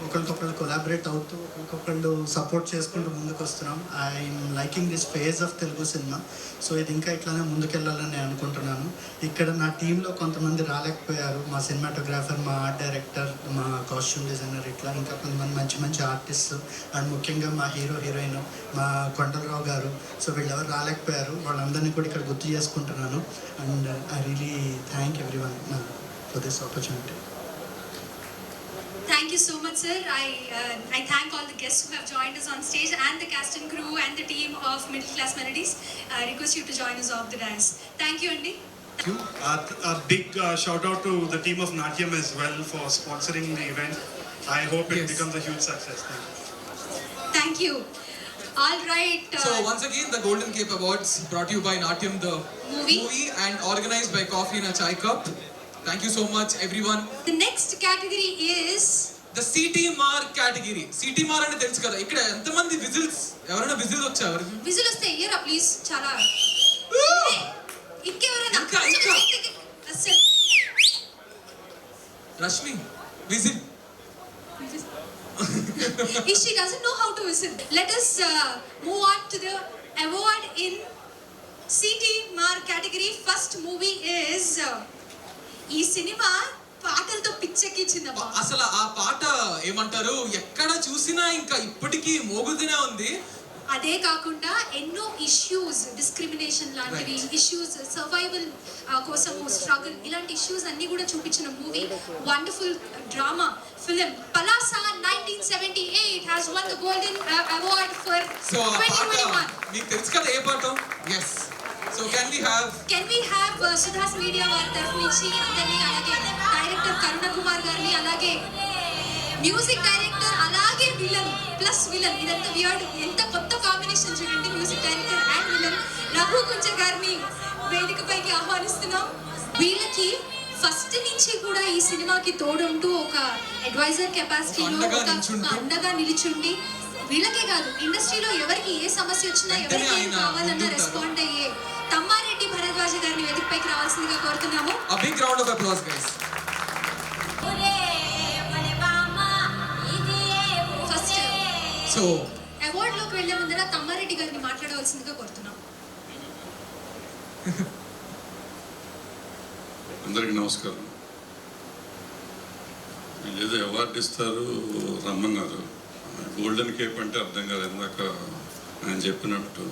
ఒకరికొకళ్ళు కొలాబరేట్ అవుతూ ఒకరికొకళ్ళు సపోర్ట్ చేసుకుంటూ ముందుకు వస్తున్నాం. I'm liking this phase of Telugu cinema. So ఇది ఇంకా ఇట్లానే ముందుకెళ్ళాలని నేను అనుకుంటున్నాను. ఇక్కడ నా టీంలో కొంతమంది రాలేకపోయారు, మా సినిమాటోగ్రాఫర్, మా ఆర్ట్ డైరెక్టర్, మా కాస్ట్యూమ్ డిజైనర్, ఇట్లా ఇంకా కొంతమంది మంచి ఆర్టిస్ట్ అండ్ ముఖ్యంగా మా హీరోయిన్ మా కొండలరావు గారు. సో వీళ్ళెవరు రాలేకపోయారు, వాళ్ళందరినీ కూడా ఇక్కడ గుర్తు చేసుకుంటున్నాను. And I really thank everyone for this opportunity. Thank you so much, sir. I thank all the guests who have joined us on stage and the cast and crew and the team of Middle Class Melodies. I request you to join us off the dais. Thank you, Andy. A big shout out to the team of Natyam as well for sponsoring the event. I hope it becomes a huge success. Thank you. All right. So once again, the Golden Cape Awards brought to you by Natyam, the movie and organized by Coffee in a Chai Cup. Thank you so much, everyone. The next category is the CT Mark category. CT Mark అంటే తెలుసు కదా, ఇక్కడ ఎంతమంది whistles, ఎవరైనా whistle వచ్చారు? Whistle వస్తే ఇయరా please. చాలా ఇంకెవరైనా Rashmi whistle. She doesn't know how to whistle. Let us move on to the award in CT Mark category. First movie is ఈ సినిమా పాటలతో పిచ్చెక్కించిందమ్మా. అసలు ఆ పాట ఏమంటారు, ఎక్కడ చూసినా ఇంకా ఇప్పటికీ మోగుతూనే ఉంది. అదే కాకుండా ఎన్నో ఇష్యూస్, డిస్క్రిమినేషన్ లాంటివి ఇష్యూస్, సర్వైవల్ కోసము స్ట్రగుల్, ఇలాంటి ఇష్యూస్ అన్ని కూడా చూపించిన movie. Wonderful drama film. Palasa 1978 has won the golden award for 2021. మీకు తెలుసు కదా ఏ పాట? yes. So can we have Sudha's media వారి తరఫు నుంచి అందరినీ, అలాగే డైరెక్టర్ కరుణ కుమార్ గారిని, అలాగే మ్యూజిక్ డైరెక్టర్, అలాగే విలన్ ప్లస్ విలన్, ఇదంతా వియర్డ్, ఎంత కొత్త కాంబినేషన్ చూడండి. Music director and villain Raghu Kuncha గారిని వేదికపైకి ఆహ్వానిస్తున్నాం. వీళ్ళకి ఫస్ట్ నుంచి కూడా ఈ సినిమాకి తోడుంటూ ఒక అడ్వైజర్ కెపాసిటీలో ఒక అండగా నిలిచుండి, వీళ్ళకే కాదు ఇండస్ట్రీలో ఎవరికి ఏ సమస్య వచ్చినా, ఎవరికి ఏం కావాలన్నా రెస్పాండ్ అయ్యే తమ్మారెడ్డి భరద్వాజ గారిని వేదికపైకి రావాల్సిందిగా కోరుతున్నాము. A big round of applause, guys. First so award లోకి వెళ్లే ముందర తమ్మారెడ్డి గారిని మాట్లాడవలసిందిగా కోరుతున్నాం. అందరికీ నమస్కారం. వీళ్ళు ఏదో అవార్డు ఇస్తారు రమ్మన్నారు. గోల్డెన్ కేప్ అంటే అర్థం కాలేదు. ఇందాక ఆయన చెప్పినట్టు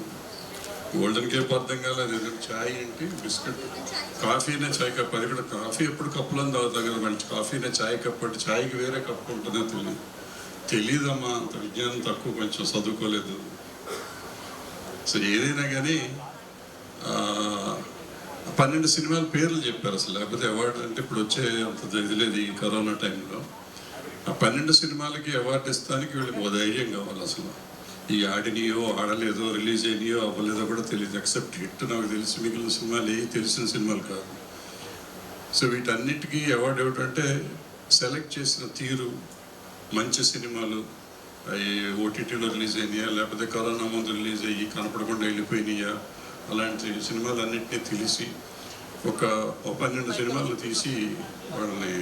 గోల్డెన్ కేప్ అర్థం కాలేదు. ఎందుకంటే ఛాయ్ ఏంటి, బిస్కెట్, కాఫీనే చాయ్ కప్. అది కూడా కాఫీ ఎప్పుడు కప్పులో తాగుతాం కదా, మంచి కాఫీనే చాయ్ కప్ అంటే ఛాయ్కి వేరే కప్పు ఉంటుందో తెలియదమ్మా. అంత విజ్ఞానం తక్కువ, కొంచెం చదువుకోలేదు. సో ఏదైనా కానీ 12 సినిమాల పేర్లు చెప్పారు అసలు, లేకపోతే అవార్డు అంటే ఇప్పుడు వచ్చే అంత ఇది లేదు ఈ కరోనా టైంలో. ఆ 12 సినిమాలకి అవార్డు ఇస్తానికి వీళ్ళకి ఓ ధైర్యం కావాలి అసలు. ఈ ఆడినయో ఆడలేదో రిలీజ్ అయినాయో అవ్వలేదో కూడా తెలియదు, ఎక్సెప్ట్ హిట్ నాకు తెలిసి మిగిలిన సినిమాలు ఏ తెలిసిన సినిమాలు కాదు. సో వీటన్నిటికీ అవార్డు ఏమిటంటే సెలెక్ట్ చేసిన తీరు, మంచి సినిమాలు అవి ఓటీటీలో రిలీజ్ అయినాయా లేకపోతే కరోనా ముందు రిలీజ్ అయ్యి కనపడకుండా వెళ్ళిపోయినాయా, అలాంటి సినిమాలు అన్నింటినీ తెలిసి ఒక 12 సినిమాలు తీసి వాళ్ళని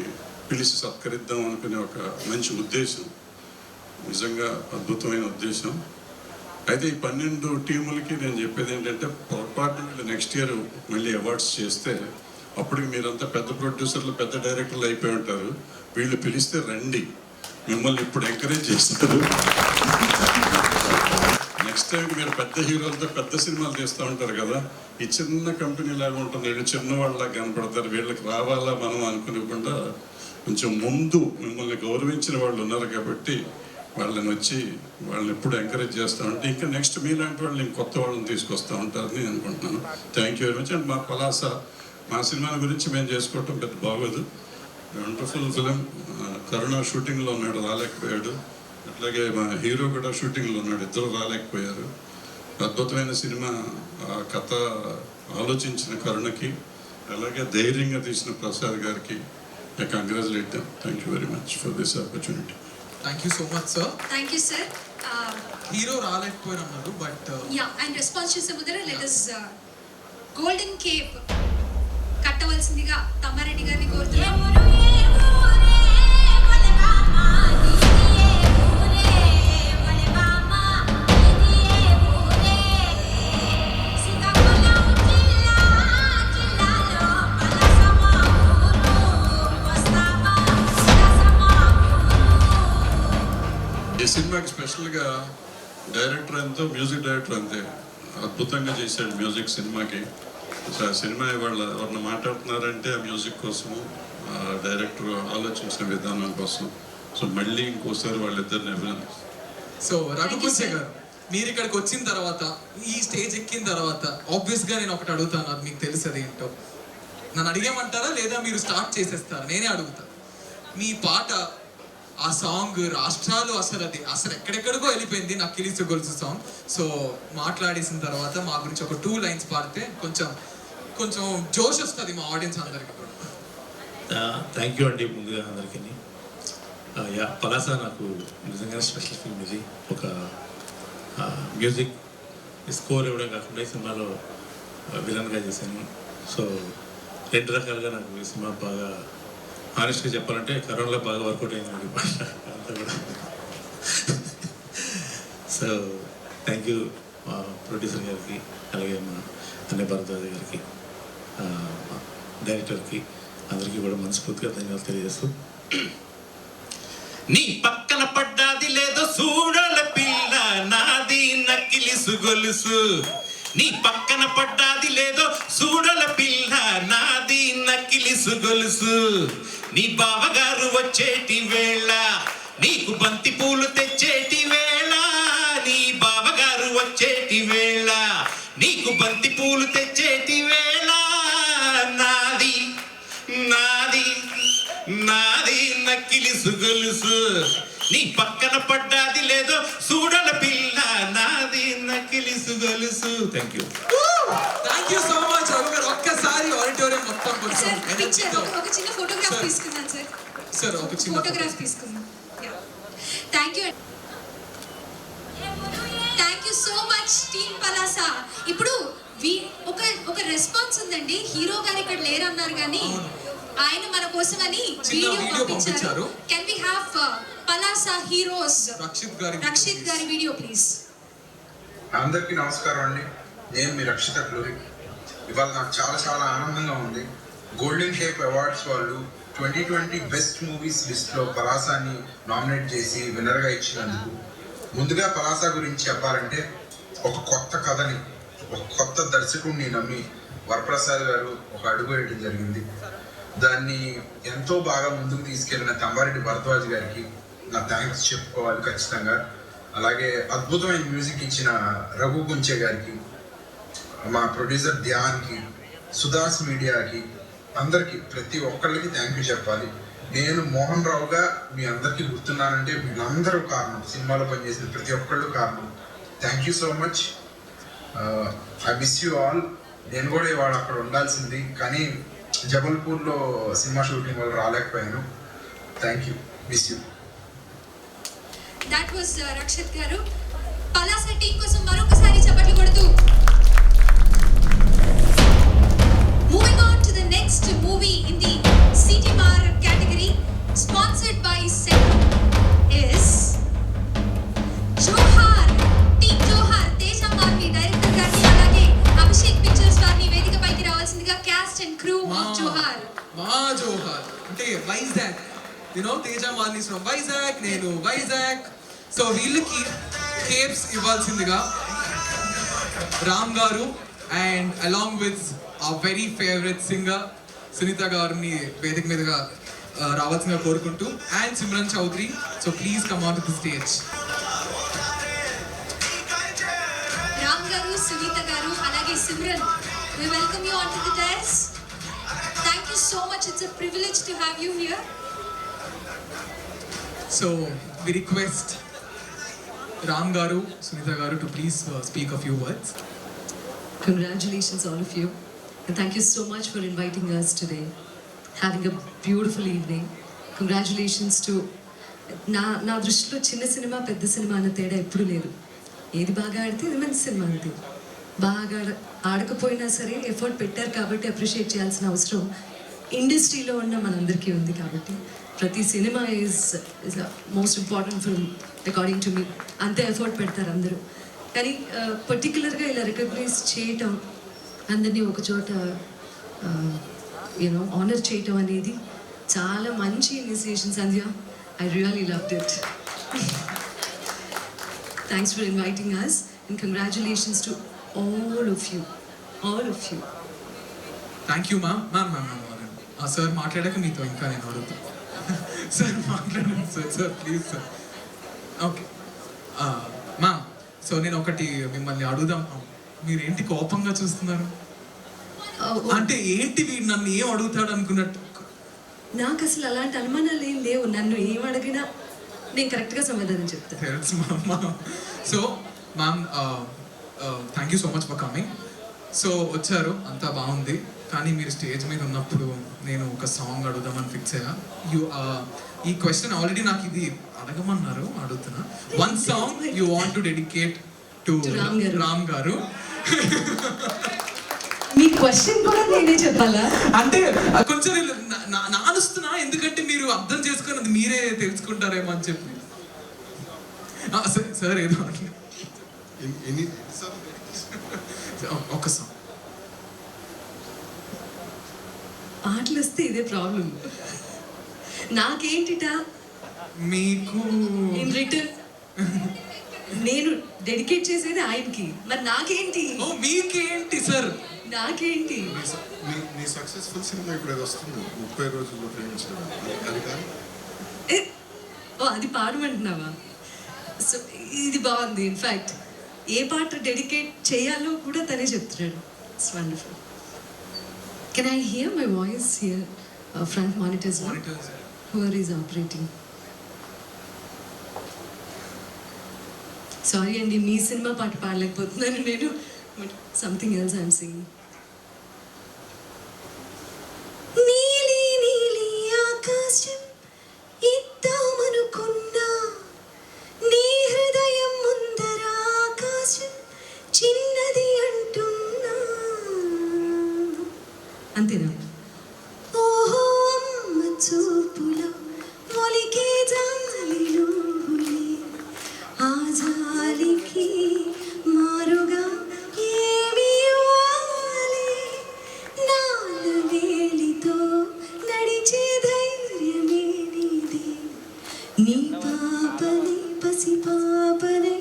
పిలిచి సత్కరిద్దాం అనుకునే ఒక మంచి ఉద్దేశం, నిజంగా అద్భుతమైన ఉద్దేశం. అయితే ఈ 12 టీములకి నేను చెప్పేది ఏంటంటే పొరపాటు వీళ్ళు నెక్స్ట్ ఇయర్ మళ్ళీ అవార్డ్స్ చేస్తే అప్పటికి మీరంతా పెద్ద ప్రొడ్యూసర్లు పెద్ద డైరెక్టర్లు అయిపోయి ఉంటారు. వీళ్ళు పిలిస్తే రండి, మిమ్మల్ని ఇప్పుడు ఎంకరేజ్ చేస్తారు. నెక్స్ట్ టైం మీరు పెద్ద హీరోలతో పెద్ద సినిమాలు తీస్తూ ఉంటారు కదా, ఈ చిన్న కంపెనీ లాగా ఉంటుంది, వీళ్ళు చిన్నవాళ్ళలాగా కనపడతారు, వీళ్ళకి రావాలా మనం అనుకునేకుండా కొంచెం ముందు మిమ్మల్ని గౌరవించిన వాళ్ళు ఉన్నారు కాబట్టి వాళ్ళని వచ్చి వాళ్ళని ఎప్పుడు ఎంకరేజ్ చేస్తూ ఉంటే ఇంకా నెక్స్ట్ మీలాంటి వాళ్ళు ఇంకొత్త వాళ్ళని తీసుకొస్తూ ఉంటారని అనుకుంటున్నాను. Thank you very much. And మా పలాస మా సినిమా గురించి మేము చేసుకోవటం పెద్ద బాగోదు. Wonderful film. కరుణ షూటింగ్లో ఉన్నాడు, రాలేకపోయాడు. అట్లాగే మా హీరో కూడా షూటింగ్లో ఉన్నాడు, ఇద్దరు రాలేకపోయారు. అద్భుతమైన సినిమా. ఆ కథ ఆలోచించిన కరుణకి, అలాగే ధైర్యంగా తీసిన ప్రసాద్ గారికి I congratulate them. Thank you very much for this opportunity. Thank you so much, sir. Thank you sir. Hero రాలేకపోయారు అన్నారు, బట్ యా అండ్ రెస్పాన్స్ చేసే ముందర లెటస్ గోల్డెన్ కేప్ కట్టవలసిందిగా తమ్మారెడ్డి గారిని కోరుతున్నాం. ఈ సినిమాకి స్పెషల్గా డైరెక్టర్ ఎంతో, మ్యూజిక్ డైరెక్టర్ అంతే అద్భుతంగా చేశాడు మ్యూజిక్ సినిమాకి. సో ఆ సినిమా ఇవాళ ఎవరిని మాట్లాడుతున్నారంటే ఆ మ్యూజిక్ కోసము, ఆ డైరెక్టర్ ఆలోచించిన విధానం కోసం. సో మళ్ళీ ఇంకోసారి వాళ్ళిద్దరిని అభినందిస్తాను. సో రఘుకుంచే గారు, మీరు ఇక్కడికి వచ్చిన తర్వాత, ఈ స్టేజ్ ఎక్కిన తర్వాత ఆబ్వియస్గా నేను ఒకటి అడుగుతాను, అది మీకు తెలుసది ఏంటో. నన్ను అడిగేమంటారా లేదా మీరు స్టార్ట్ చేసేస్తారా? నేనే అడుగుతా. మీ పాట, ఆ సాంగ్ రాష్ట్రాలు అసలు ఎక్కడెక్కడికో వెళ్ళిపోయింది, నక్కిలీసు గొలుసు సాంగ్. సో మాట్లాడేసిన తర్వాత మా గురించి ఒక 2 లైన్స్ పాడితే కొంచెం జోష్ వస్తుంది మా ఆడియన్స్ అందరికి కూడా. థ్యాంక్ యూ అండి ముందుగా అందరికీ. యా పలాస నాకు నిజంగానే స్పెషల్ ఫిల్మ్ ఇది. ఒక మ్యూజిక్ స్కోర్ ఇవ్వడం కాకుండా ఈ సినిమాలో విలన్గా చేశాను. సో 2 రకాలుగా నాకు ఈ సినిమా బాగా, ఆనెస్ట్గా చెప్పాలంటే కరోనాలో బాగా వర్కౌట్ అయింది నాకు భాష అంతా కూడా. సో థ్యాంక్ యూ మా ప్రొడ్యూసర్ గారికి, అలాగే మా అన్నయ్య భరద్వాజ గారికి, డైరెక్టర్కి, అందరికీ కూడా మనస్ఫూర్తిగా ధన్యవాదాలు తెలియజేస్తూ. నీ పక్కన పడ్డాది లేదో చూడల పిల్ల, నాది నక్కిలిసు గొలుసు. నీ పక్కన పడ్డాది లేదో చూడల పిల్ల, నాది నక్కిలిసు గొలుసు. నీ బావగారు వచ్చేటి వేళ, నీకు బంతి పూలు తెచ్చేటి వేళ. నీ బావగారు వచ్చేటి వేళ, నీకు బంతి పూలు తెచ్చేటి వేళ. నాది నాది నాది నక్కిలిసు గొలుసు. నీ పక్కన పడ్డాది లేదో చూడల పిల్ల, నాది నక్కిలిసు గొలుసు. Thank you. Thank you so much Raghu గారు. ఒక్కసారి ఆడిటోరియం మొత్తం కొంచెం ఎనర్జీతో. ఒక చిన్న ఫోటోగ్రాఫ్ తీసుకుందాం సార్. సార్ ఒక చిన్న ఫోటోగ్రాఫ్ తీసుకుందాం. Thank you. Thank you so much team Palasa. ఇప్పుడు ఒక రెస్పాన్స్ ఉందండి. హీరో గారు ఇక్కడ లేరన్నారు కానీ ఆయన మన కోసం అని వీడియో పంపించారు. Can we have Palasa heroes Rakshit గారి వీడియో ప్లీజ్. అందరికీ నమస్కారం అండి. నేను మీ రక్షిత గ్లోరీ. ఇవాళ నాకు చాలా ఆనందంగా ఉంది. గోల్డెన్ కేప్ అవార్డ్స్ వాళ్ళు 2020 బెస్ట్ మూవీస్ లిస్ట్లో పలాసాని నామినేట్ చేసి విన్నర్గా ఇచ్చినందుకు. ముందుగా పలాస గురించి చెప్పాలంటే, ఒక కొత్త కథని, ఒక కొత్త దర్శకుడిని నమ్మి వరప్రసాద్ గారు ఒక అడుగు వేయడం జరిగింది. దాన్ని ఎంతో బాగా ముందుకు తీసుకెళ్లిన తమ్మారెడ్డి భరద్వాజ్ గారికి నా థ్యాంక్స్ చెప్పుకోవాలి ఖచ్చితంగా. అలాగే అద్భుతమైన మ్యూజిక్ ఇచ్చిన రఘు గుంచే గారికి, మా ప్రొడ్యూసర్ ధ్యాన్కి, సుధాస్ మీడియాకి అందరికీ ప్రతి ఒక్కళ్ళకి థ్యాంక్ యూ చెప్పాలి. నేను మోహన్ రావుగా మీ అందరికీ గుర్తున్నానంటే వీళ్ళందరూ కారణం, సినిమాలో పనిచేసిన ప్రతి ఒక్కళ్ళు కారణం. Thank you so much. I miss you all. నేను కూడా ఇవాళ అక్కడ ఉండాల్సింది, కానీ జబల్పూర్లో సినిమా షూటింగ్ వల్ల రాలేకపోయాను. Thank you, miss you. That was Rakshit garu. Palasa team కోసం మరొకసారి చప్పట్లు కొడుతూ moving on to the next movie in the city bar category sponsored by set is Johar team Johar. Teja Marvi director గారిని అలాగే అభిషేక్ పిక్చర్స్ వారిని వేదికపైకి రావాల్సిందిగా cast and crew of Johar. మా జోహార్ అంటే వైజాగ్, తేజ మార్ని ఫ్రమ్ వైజాగ్, నేను వైజాగ్. సో వీళ్ళకి కేప్స్ ఇవ్వాల్సిందిగా Ram garu and along with ఆ వెరీ ఫేవరెట్ సింగర్ సునీత గారిని వేదిక మీదుగా రావాల్సిందిగా కోరుకుంటూ, and Simran Chaudhary. So please come on to the stage. Ram garu, Sunitha గారు, అలాగే Simran, we welcome you onto the dais. Thank you so much. It's a privilege to have you here. So we request Ram Garu, Sunita Garu to please speak a few words. Congratulations all of you, and thank you so much for inviting us today. Having a beautiful evening. Congratulations to నా దృష్టిలో చిన్న cinema పెద్ద cinema అన్న తేడా ఎప్పుడూ లేదు. ఏది బాగా ఆడితే ఇది మంచి సినిమా అంతే. బాగా ఆడకపోయినా సరే ఎఫర్ట్ పెట్టారు కాబట్టి అప్రిషియేట్ చేయాల్సిన అవసరం ఇండస్ట్రీలో ఉన్న మనందరికీ ఉంది. కాబట్టి ప్రతి cinema is most important film according to me. అంతే ఎఫర్ట్ పెడతారు అందరూ. కానీ పర్టికులర్గా ఇలా రికగ్నైజ్ చేయటం, అందరినీ ఒక చోట ఆనర్ చేయటం అనేది చాలా మంచి initiation. Sandhya, I really loved it. Thanks for inviting us and congratulations to all of you. Thank you ma'am. Sir మాట్లాడాక మీతో ఇంకా నేను అడుగుతా. సార్ మాట్లాడండి sir please sir. Okay ma'am, so నేను ఒకటి మిమ్మల్ని అడుగుదాం. మీరేంటి కోపంగా చూస్తున్నారు? అంటే ఏంటి వీడు నన్ను ఏం అడుగుతాడు అనుకున్నట్టు? నాకు అసలు అలాంటి అనుమానాలు ఏం లేవు. నన్ను ఏం అడిగినా నేను కరెక్ట్గా సమాధానం చెప్తాను. తెలుసు ma'am. So ma'am, thank you so much for coming. So వచ్చారు, అంతా బాగుంది. కానీ మీరు స్టేజ్ మీద ఉన్నప్పుడు నేను ఒక సాంగ్ అడుగుదామని ఫిక్స్ అయ్యా. ఈ క్వశ్చన్ ఆల్రెడీ నాకు ఇది అడగమన్నారు, అడుగుతున్నా. One song you want to dedicate to Ram గారు. మీ క్వశ్చన్ కూడా నేనే చెప్పాలా? అంటే కొంచెం నానుస్తున్నా, ఎందుకంటే మీరు అర్థం చేసుకున్నది మీరే తెలుసుకుంటారేమో అని చెప్పి. సార్ ఏదో ఒక సాంగ్. పాటలు వస్తే ఇదే ప్రాబ్లం. నాకేంటిటా మీకు ఇన్ రిటర్న్ నేను డెడికేట్ చేసేది ఆయనకి, మరి నాకేంటి? మీకేంటి సార్? నాకేంటి? మీ సక్సెస్ఫుల్ సినిమా ఇప్పుడు అది వస్తుంది, 30 రోజుల్లో ప్రేమించడం. అది కాదు, ఓ అది పాడమంటున్నావా? సో ఇది బాగుంది. ఇన్ఫ్యాక్ట్ ఏ పాట డెడికేట్ చేయాలో కూడా తనే చెప్తున్నాడు. It's wonderful. Can I here my voice here front monitors? Who are is operating? Sorry అండి, మీ సినిమా పాట పాడలేకపోతున్నాను నేను. But something else I'm singing. నీలి నీలి ఆకాశం ఇద్దామనుకున్నా, నీ హృదయం ముందర ఆకాశం చిన్నది అంటున్నా. అంతేనా? ఓహో అమ్మ చూపులో మొలికే జాలిలో ఆ జాలికి మారుగా ఏమి ఇవ్వాలి? నాలుగేలితో నడిచే ధైర్యమే నీది. నీ పాపని పసి పాపని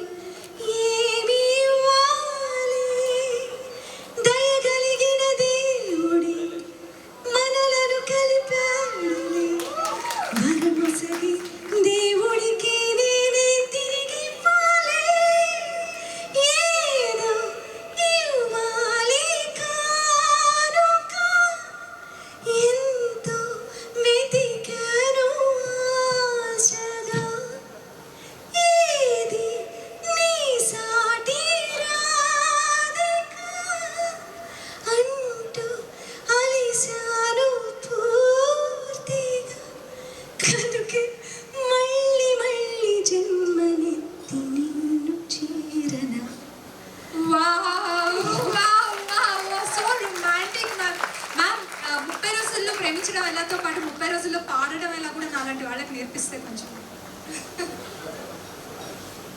ఏమి ఇవ్వాలి? దయగలిగిన దేవుడి మనలను కలిపాడులే. మరొకసారి దేవుడికి నేనే తిరిగి ఇవ్వాలి. ఏదో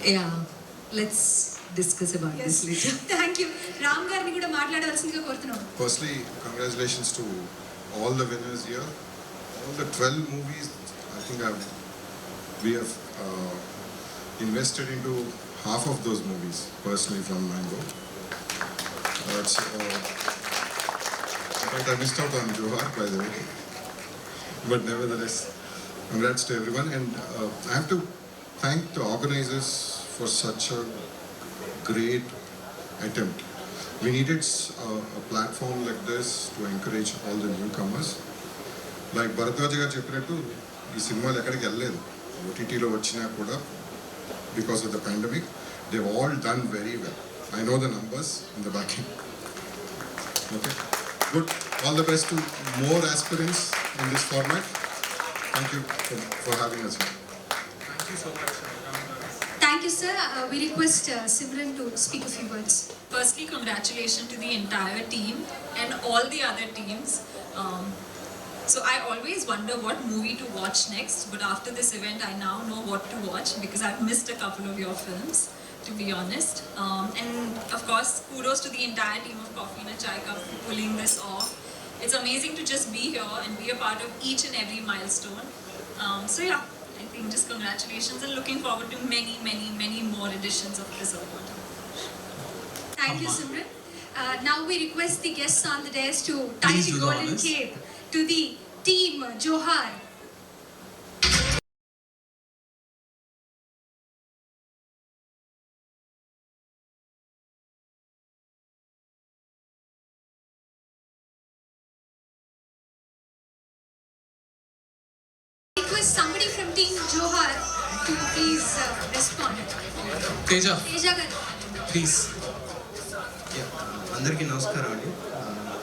Yeah, let's discuss about this later. Thank you. Ram గారిని కూడా మాట్లాడవలసిందిగా కోరుతున్నాం. Firstly, congratulations to all the winners here. All the 12 movies, I think we have invested into half of those movies personally from Mango. In fact, I missed out on Johar, by the way. But nevertheless, congrats to everyone. And I have to thank the organizers for such a great attempt. We needed a platform like this to encourage all the newcomers. Like Bharadwaj garu cheppinattu ee cinema ekkadiki vellaledu, OTT lo vachina kuda because of the pandemic they've all done very well. I know the numbers in the back end. Okay, good. All the best to more aspirants in this format. Thank you for having us here. Thank you so much. Thank you, sir. We request Simran to speak a few words. Firstly, congratulations to the entire team and all the other teams. So I always wonder what movie to watch next, but after this event I now know what to watch because I've missed a couple of your films, to be honest. And of course, kudos to the entire team of Coffee and a Chai Cup for pulling this off. It's amazing to just be here and be a part of each and every milestone. So yeah, I think just congratulations and looking forward to many, many, many more editions of this award. Thank you, Simran. Now we request the guests on the dais to tie Please the do the golden honors. cape to the team Johar. Request somebody from team Johar to please respond. Teja, Teja garu. please. అందరికీ నమస్కారం అండి.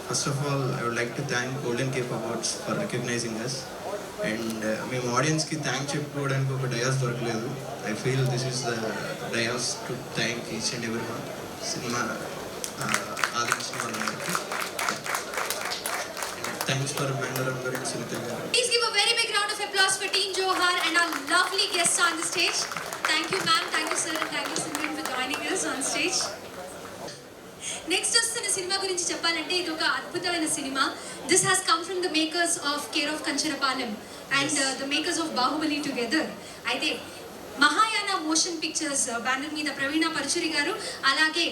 First of all I would like to thank golden Cape awards for recognising us. And మేము ఆడియన్స్కి thank చెప్పుకోవడానికి ఒక dais దొరకలేదు. I feel this is the dais to thank each and every one. Cinema ఆదరించిన వాళ్ళందరికీ థ్యాంక్స్ ఫర్ బంగారం గారు and Sunitha గారు. Please give a very big round of applause for Team Johar and our lovely guests on the stage. Thank you, ma'am. Thank you, sir. And thank you, Simran, for joining us on stage. Next వస్తున్న cinema గురించి చెప్పాలంటే ఇది ఒక అద్భుతమైన cinema. This has come from the makers of care of Kancharapalem and the makers of Baahubali together. అయితే Mahayana motion pictures banner మీద ప్రవీణ పరచురి గారు, అలాగే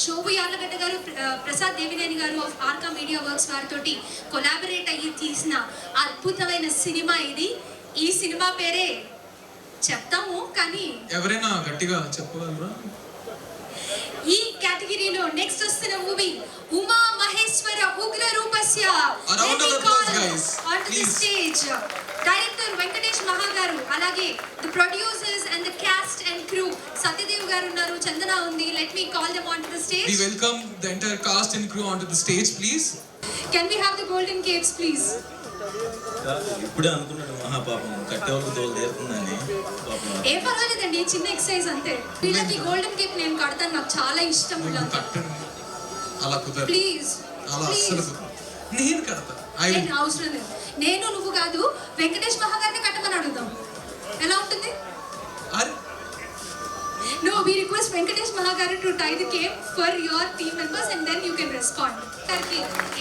శోభు యార్లగడ్డ గారు, Prasad Devineni garu of Arka media works వారితోటి కొలాబరేట్ అయ్యి తీసిన అద్భుతమైన సినిమా ఇది. ఈ సినిమా పేరే చెప్తాము కానీ ఎవరైనా గట్టిగా చెప్పగలరా? ఈ కేటగిరీలో నెక్స్ట్ వస్తున్న movie Uma Maheswara Ugra Roopasya. On to the stage director Venkatesh Maha garu, అలాగే the producers and the cast and crew Satyadev garu ఉన్నారు, చందన ఉంది. Let me call them on to the stage. We welcome the entire cast and crew onto the stage, please. Can we have the golden capes, please? ఇప్పుడే అనుకున్నాడు మహాపాపం కట్టేవాళ్ళకి తోలు తీరుతుందని. పాపం ఏ పర్వాలేదండి, చిన్న exercise అంతే. వీళ్ళకి గోల్డెన్ కేప్ నేను కడతాను, నాకు చాలా ఇష్టం వీళ్ళంతా. అలా కుదరదు. ప్లీజ్ అలా అస్సలు నేను కడతా. నేను అవసరం లేదు. నేను నువ్వు కాదు, వెంకటేష్ మహా గారిని కట్టమని అడుగుదాం. ఎలా ఉంటుంది? No, we request Venkatesh Mahagaru to tie the cape for your team members and then you can respond.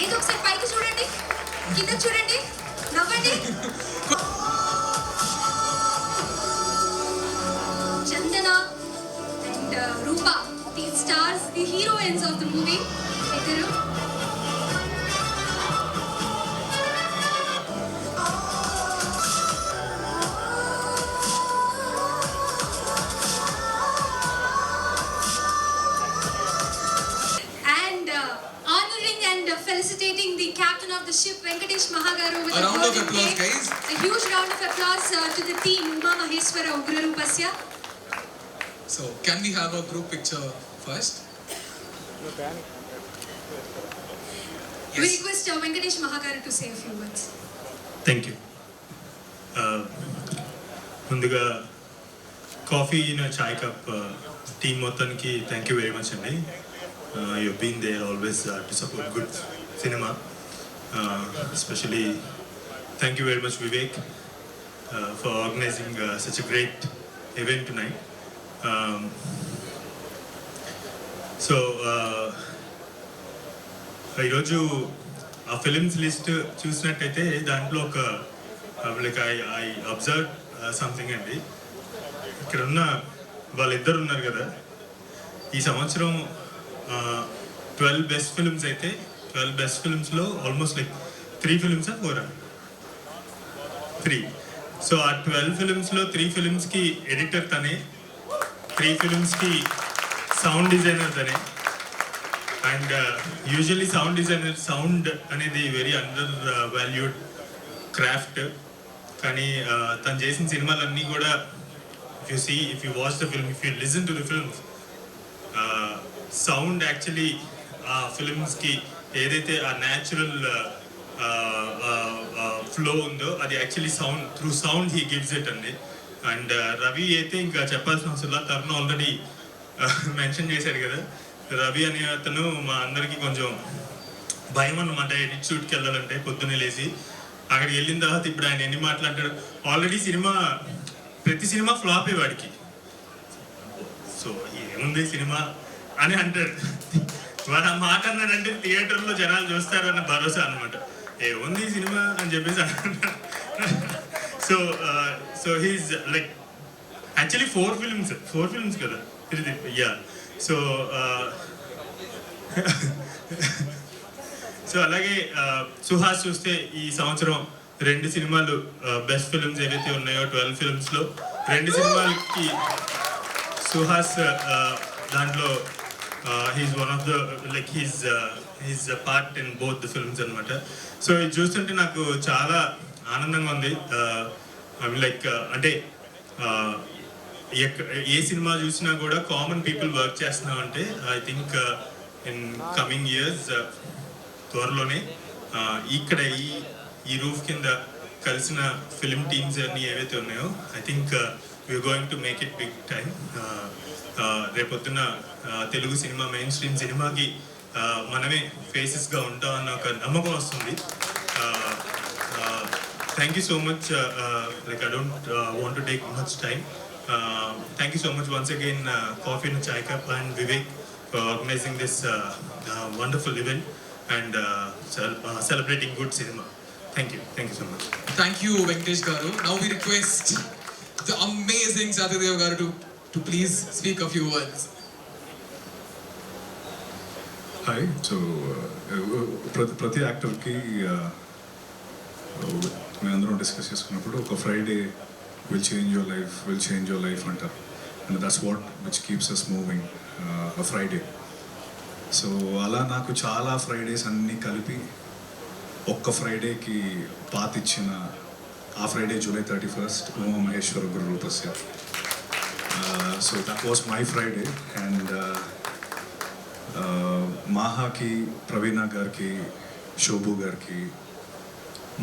ఏదో ఒకసారి పైకి చూడండి, కింద చూడండి, నవ్వండి. Chandana and Rupa, the stars, the heroines of the movie. Felicitating the captain of the ship, Venkatesh Mahagaru, with a round of applause, cape. guys. A huge round of applause to the team Uma Maheshwara Ugra Rupasya. So, can we have a group picture first? We request Venkatesh Mahagaru to say a few words. Thank you. ముందుగా coffee in chai cup team మొత్తానికి thank you very much అండి. You've been there always to support good cinema. Especially, thank you very much, Vivek, for organizing such a great event tonight. So ఈరోజు ఆ films list చూసినట్టయితే దాంట్లో ఒక like I observe something అండి. ఇక్కడ ఉన్న వాళ్ళిద్దరు ఉన్నారు కదా, ఈ సంవత్సరం 12 బెస్ట్ ఫిల్మ్స్ అయితే 12 బెస్ట్ ఫిల్మ్స్లో ఆల్మోస్ట్ లైక్ 3 ఫిల్మ్స్ 3. సో ఆ 12 ఫిల్మ్స్లో 3 ఫిల్మ్స్కి ఎడిటర్ తనే, 3 ఫిల్మ్స్కి సౌండ్ డిజైనర్ తనే. అండ్ యూజువల్లీ సౌండ్ అనేది వెరీ అండర్ వాల్యూడ్ క్రాఫ్ట్. కానీ తను చేసిన సినిమాలన్నీ కూడా if you watch the film, if you listen to the films, sound actually ఆ ఫిల్మ్స్కి ఏదైతే ఆ న్యాచురల్ ఫ్లో ఉందో అది actually through sound he gives it అండి. అండ్ రవి అయితే ఇంకా చెప్పాల్సిన అవసరం, తరుణ్ ఆల్రెడీ మెన్షన్ చేశారు కదా, రవి అనే అతను మా అందరికీ కొంచెం భయం అన్నమాట ఎడిట్ షూట్కి వెళ్ళాలంటే. పొద్దున్నే లేచి అక్కడికి వెళ్ళిన తర్వాత ఇప్పుడు ఆయన ఎన్ని మాట్లాడాడు. ఆల్రెడీ ప్రతి సినిమా ఫ్లాపే వాడికి. సో ఏముంది సినిమా అని అంటాడు. వాడు ఆ మాట అన్నాడంటే థియేటర్లో జనాలు చూస్తారు అన్న భరోసా అనమాట. ఏముంది సినిమా అని చెప్పేసి అంటున్నాడు. So he's like actually 4 films కదా యా. సో అలాగే సుహాస్ చూస్తే ఈ సంవత్సరం 2 సినిమాలు బెస్ట్ ఫిల్మ్స్ ఏవైతే ఉన్నాయో 12 ఫిల్మ్స్లో 2 సినిమాలకి సుహాస్ దాంట్లో he's one of the like he's part in both the films అనమాట. సో ఇది చూస్తుంటే నాకు చాలా ఆనందంగా ఉంది. లైక్ అంటే ఏ సినిమా చూసినా కూడా కామన్ పీపుల్ వర్క్ చేస్తున్నాం అంటే I think in coming years త్వరలోనే ఇక్కడ ఈ రూఫ్ కింద కలిసిన ఫిల్మ్ టీమ్స్ అన్నీ ఏవైతే ఉన్నాయో I think we're going to make it big time. రేపొద్దున తెలుగు సినిమా మెయిన్ స్ట్రీమ్ సినిమాకి మనమే ఫేసెస్గా ఉంటాం అన్న ఒక నమ్మకం వస్తుంది. Thank you so much. Like I don't want to take much time. Thank you so much once again, Coffee and Chai Cup and Vivek, for organizing this wonderful event and celebrating good cinema. Thank you so much. Thank you, Venkatesh Garu. Now we request the amazing Satyadev Garu to please speak a few words. Hi. So, ప్రతి యాక్టర్కి మేమందరం discuss చేసుకున్నప్పుడు ఒక Friday will change your life అంటారు. And that's what which keeps us moving, a Friday. So అలా నాకు చాలా Fridays అన్నీ కలిపి ఒక్క ఫ్రైడేకి పాతిచ్చిన ఆ Friday July 31st Uma Maheswara Guru Roopasya. So that was my Friday. And మాహాకి, ప్రవీణ గారికి, శోభు గారికి,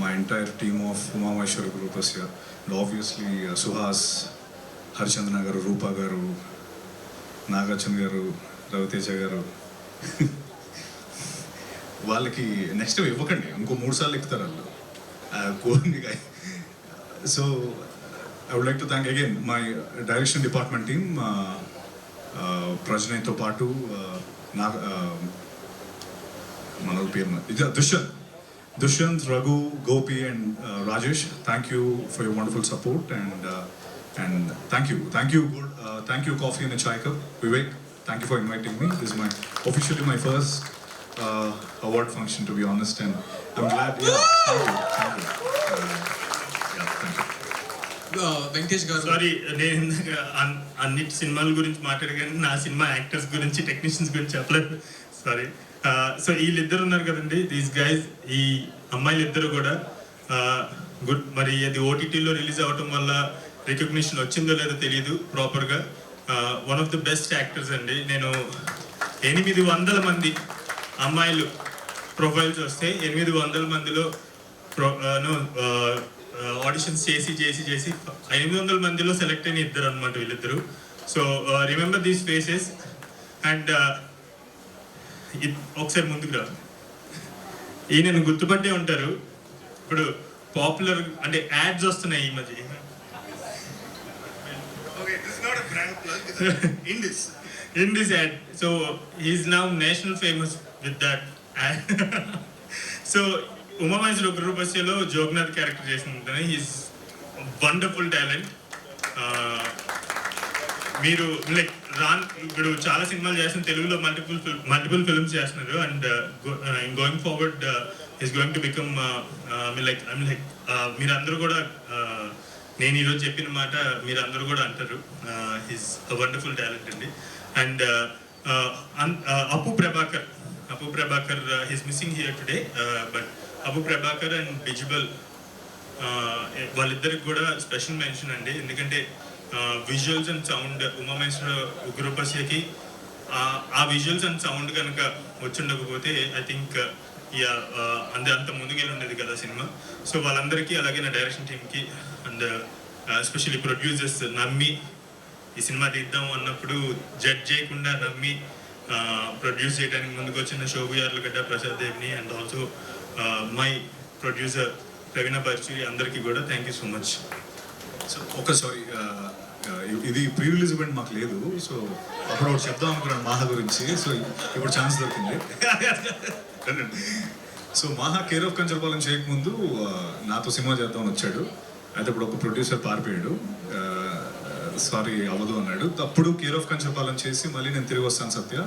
my entire team of Uma Maheshwara Guru Rupasya, and obviously Suhas, Harchandana Garu, Rupa Garu, Nagachan Garu, Raviteja Garu. వాళ్ళకి నెక్స్ట్ ఇవ్వకండి, ఇంకో 3 సార్లు ఎక్కుతారు వాళ్ళు. So I would like to thank again my direction department team, ప్రజనయ్తో పాటు మన పేరు ఇది Dushyant, Raghu, Gopi and Rajesh, thank you for your wonderful support and thank you Coffee and a Chai Cup. Vivek, thank you for inviting me. This is officially my first award function, to be honest, and I'm glad. Thank you. Venkatesh Garu. Sorry, నేను అన్నిటి సినిమాల గురించి మాట్లాడగానే నా cinema actors గురించి, technicians గురించి చెప్పలేదు. Sorry. So వీళ్ళిద్దరు ఉన్నారు కదండి, దీస్ గైజ్, ఈ అమ్మాయిలు ఇద్దరు కూడా గుడ్. మరి అది ఓటీటీలో రిలీజ్ అవ్వటం వల్ల రికగ్నిషన్ వచ్చిందో లేదో తెలియదు ప్రాపర్గా. One of the best actors అండి. నేను 800 మంది అమ్మాయిలు ప్రొఫైల్స్ వస్తే 800 మందిలో ఆడిషన్స్ చేసి 800 మందిలో సెలెక్ట్ అయిన ఇద్దరు అనమాట వీళ్ళిద్దరు. So remember these faces. And ఒకసారి ముందుకు రా, ఈయనను గుర్తుపట్టే ఉంటారు. ఇప్పుడు పాపులర్ అంటే యాడ్స్ వస్తున్నాయి ఈ మధ్య. Okay, this is not a brand. brand plug. Indies ad. So he's now national famous with that ad. So Uma Maheshwara Ugrarupasya lo Jognath character చేస్తున్నారు. He's wonderful talent. మీరు లైక్ ఇప్పుడు చాలా సినిమాలు చేస్తున్నారు, తెలుగులో మల్టిపుల్ ఫిల్మ్స్ చేస్తున్నారు. And going forward is going to become like మీరందరూ కూడా నేను ఈరోజు చెప్పిన మాట మీరందరూ కూడా అంటారు. హిస్ వండర్ఫుల్ టాలెంట్ అండి. అండ్ అప్పు Prabhakar his missing here today. But అప్పు ప్రభాకర్ అండ్ బిజిబల్ వాళ్ళిద్దరికి కూడా స్పెషల్ మెన్షన్ అండి. ఎందుకంటే visuals and sound Uma Maheswara ఉగ్రరూపస్యకి ఆ విజువల్స్ అండ్ సౌండ్ కనుక వచ్చిండకపోతే ఐ థింక్ అంత ముందుకెళ్ళి ఉండేది కదా సినిమా. సో వాళ్ళందరికీ అలాగే నా డైరెక్షన్ టీమ్కి అండ్ ఎస్పెషల్లీ ప్రొడ్యూసర్స్ నమ్మి ఈ సినిమా తీద్దాం అన్నప్పుడు జడ్జ్ చేయకుండా నమ్మి ప్రొడ్యూస్ చేయడానికి ముందుకు వచ్చిన Shobu Yarlagadda, Prasad Devni and also my producer Praveena Parchuri అందరికీ కూడా thank you so much. So sorry ఇది ప్రీ రిలీజ్ ఈవెంట్ మాకు లేదు. సో అప్పుడు ఒకటి చెప్దాం అనుకున్నాను మాహా గురించి. సో ఇప్పుడు ఛాన్స్ దొరికింది. సో మాహా కేర్ ఆఫ్ కంచర్పాలెం చేయకముందు నాతో సినిమా చేద్దామని వచ్చాడు. అయితే ఇప్పుడు ఒక ప్రొడ్యూసర్ పారిపోయాడు, సారీ అవ్వదు అన్నాడు. అప్పుడు కేర్ ఆఫ్ కంచర్పాలెం చేసి మళ్ళీ నేను తిరిగి వస్తాను సత్య,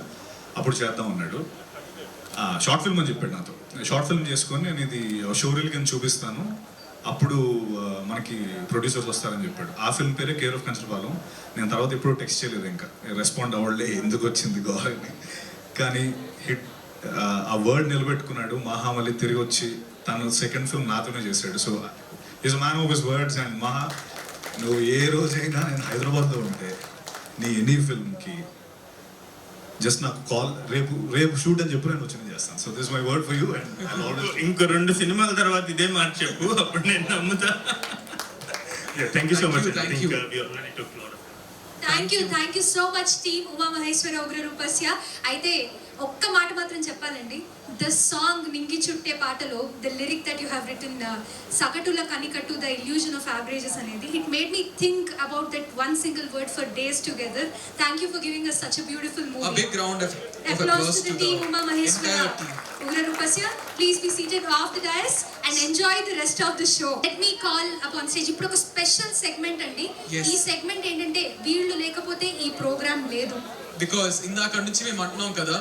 అప్పుడు చేద్దాం అన్నాడు. షార్ట్ ఫిల్మ్ అని చెప్పాడు నాతో. షార్ట్ ఫిల్మ్ చేసుకొని నేను ఇది షోరీల్ కింద చూపిస్తాను, అప్పుడు మనకి ప్రొడ్యూసర్స్ వస్తారని చెప్పాడు. ఆ ఫిల్మ్ పేరే కేర్ ఆఫ్ కంచర్పాలెం. నేను తర్వాత ఎప్పుడూ టెక్స్ట్ చేయలేదు, ఇంకా రెస్పాండ్ అవ్వలే ఎందుకు వచ్చింది గోరని. కానీ హిట్ ఆ వర్డ్ నిలబెట్టుకున్నాడు. మహా మళ్ళీ తిరిగి వచ్చి తను సెకండ్ ఫిల్మ్ నాతోనే చేశాడు. So is man of his words. And మహా, నువ్వు ఏ రోజైనా నేను హైదరాబాద్లో ఉంటే నీ ఎనీ ఫిల్మ్కి జస్ట్ నాకు కాల్, రేపు షూట్ అని చెప్పి నేను వచ్చి చేస్తాను. So this my word for you. And ఇంకో 2 సినిమాల తర్వాత ఇదే మాట చెప్పు, అప్పుడు నేను నమ్ముతా. Thank you so much. Thank you so much team Uma Maheshwara Ugraroopasya. అయితే ఒక్క మాట మాత్రం చెప్పాలండి. ద సాంగ్ నింగి చుట్టే పాటలో the lyric that you have written సగటుల కనికట్టు ద ఇల్యూజన్ ఆఫ్ యావరేజెస్ అనేది, it made me think about that one single word for days together. Thank you for giving us such a beautiful movie. A big round of applause to the team Uma Maheshwara Ugrarupasya. Please be seated off the dais and enjoy the rest of the show. Let me call upon stage ఇప్పుడు ఒక special segment అండి. ఈ segment ఏంటంటే వీళ్ళు లేకపోతే ఈ programme లేదు. Because ఇందాక నుంచి మేము అంటున్నాం కదా,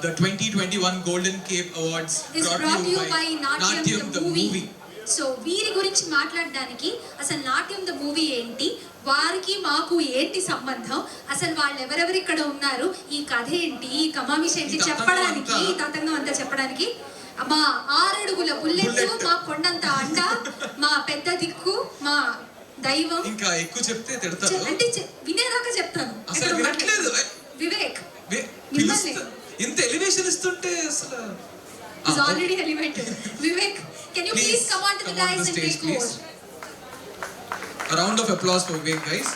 the 2021 golden Cape awards brought you by నాట్యం ద మూవీ. సో వీరి గురించి మాట్లాడడానికి, అసలు నాట్యం ద మూవీ ఏంటి, వారికి మాకు ఏంటి సంబంధం, అసలు వాళ్ళు ఎవరెవరు ఇక్కడ ఉన్నారు, ఈ కథ ఏంటి, ఈ కమామిష్ ఏంటి చెప్పడానికి, ఈ తతంగం అంతా చెప్పడానికి మా 6 అడుగుల బుల్లెట్, మా కొండంత అండ, మా పెద్ద దిక్కు, మా దైవం. ఇంకా ఎక్కువ చెప్తే తిడతారు అంటే వినేదాకా చెప్తాను. అసలు వినట్లేదు వివేక్ ఇంత ఎలివేషన్ ఇస్తుంటే అసలు is already elevated. Vivek, can you please come on to the dais and take over? A round of applause for Vivek, guys.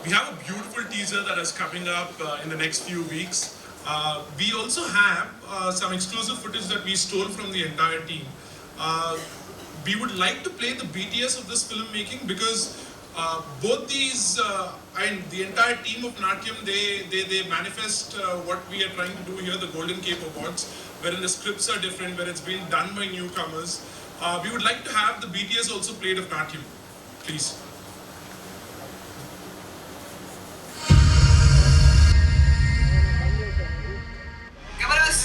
We have a beautiful teaser that is coming up in the next few weeks. We also have some exclusive footage that we stole from the entire team. We would like to play the BTS of this filmmaking because both these and the entire team of Natyam, they manifest what we are trying to do here, the Golden Cape Awards, wherein the scripts are different, where it's been done by newcomers. We would like to have the BTS also played of Natyam, please. Cameras,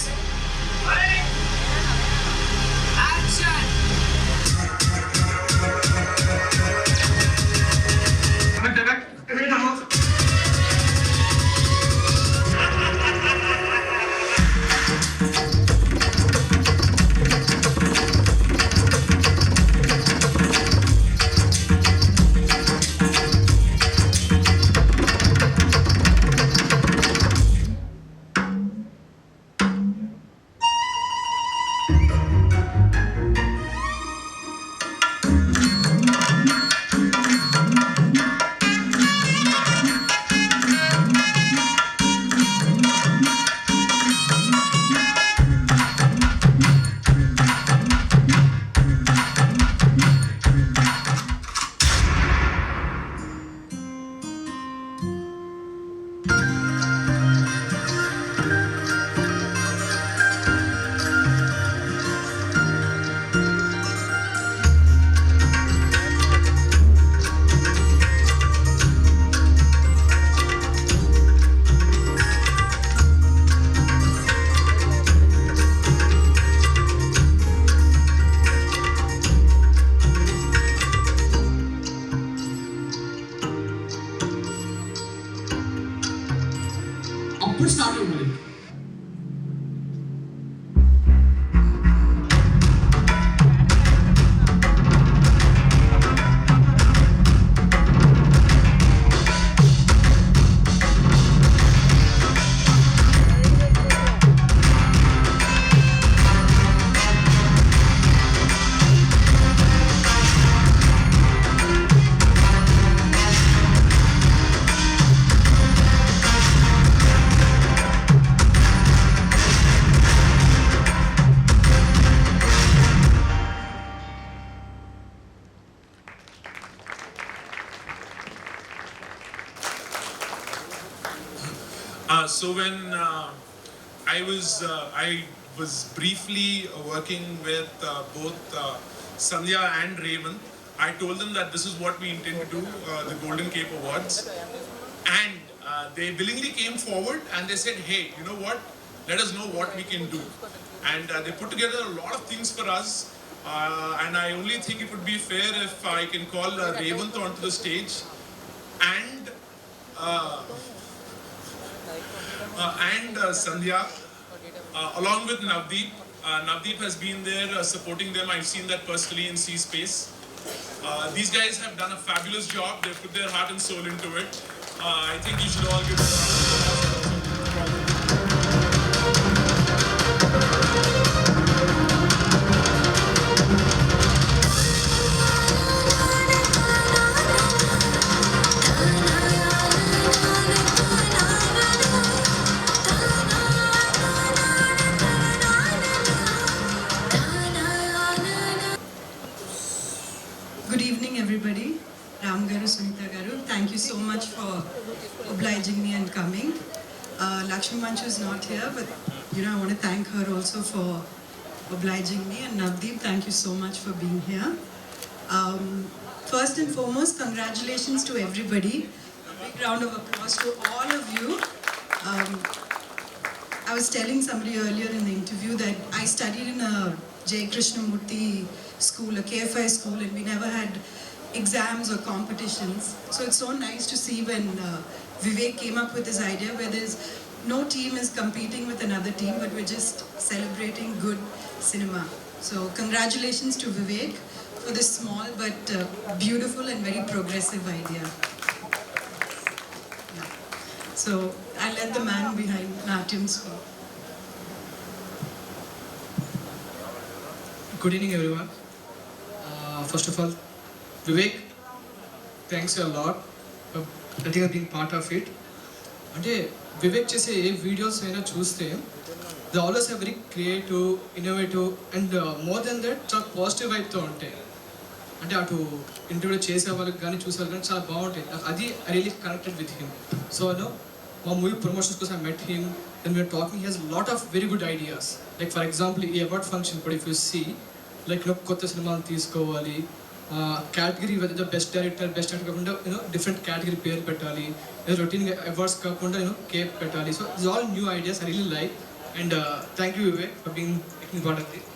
action. ఇప్పుడు start అవుతుంది. So when I was briefly working with both Sandhya and Raven, I told them that this is what we intend to do, the Golden Cape Awards, and they willingly came forward and they said, hey, you know what, let us know what we can do. And they put together a lot of things for us, and I only think it would be fair if I can call Raven onto the stage and Sandhya, along with Navdeep. Navdeep has been there supporting them. I've seen that personally in C Space. These guys have done a fabulous job. They've put their heart and soul into it. I think you should all give them a round of Good evening, everybody. Ram Garu, Sunita Garu, thank you so much for obliging me and coming. Lakshmi Manchu is not here, but I want to thank her also for obliging me. And Navdeep, thank you so much for being here. First and foremost, congratulations to everybody. A big round of applause to all of you. I was telling somebody earlier in the interview that I studied in a J. Krishnamurti school, a KFI school, and we never had exams or competitions. So it's so nice to see when Vivek came up with this idea where there's no team is competing with another team, but we're just celebrating good cinema. So congratulations to Vivek for this small but beautiful and very progressive idea. Yeah. So I'll let the man behind Natyam speak. Good evening, everyone. First of all, Vivek, thanks a lot for letting us being part of it. అంటే వివేక్ చేసే ఏ videos అయినా చూస్తే they always are very creative, innovative and more than that చాలా positive వైబ్తో ఉంటాయి. అంటే అటు interview చేసే వాళ్ళకి కానీ చూసే వాళ్ళకి కానీ చాలా బాగుంటాయి. అది I really connected with him. So మా మూవీ ప్రమోషన్స్ కోసం I met him and we're talking he he's lot of very good ideas. Like for example ఈ అవార్డ్ ఫంక్షన్ ఇప్పుడు ఇఫ్ యూ సీ లైక్ కొత్త సినిమాలు తీసుకోవాలి, category whether best director best actor కాకుండా different category పేరు పెట్టాలి, routine awards కాకుండా cape పెట్టాలి. So it's all new ideas I really like and thank you Vivek for being taking part of it.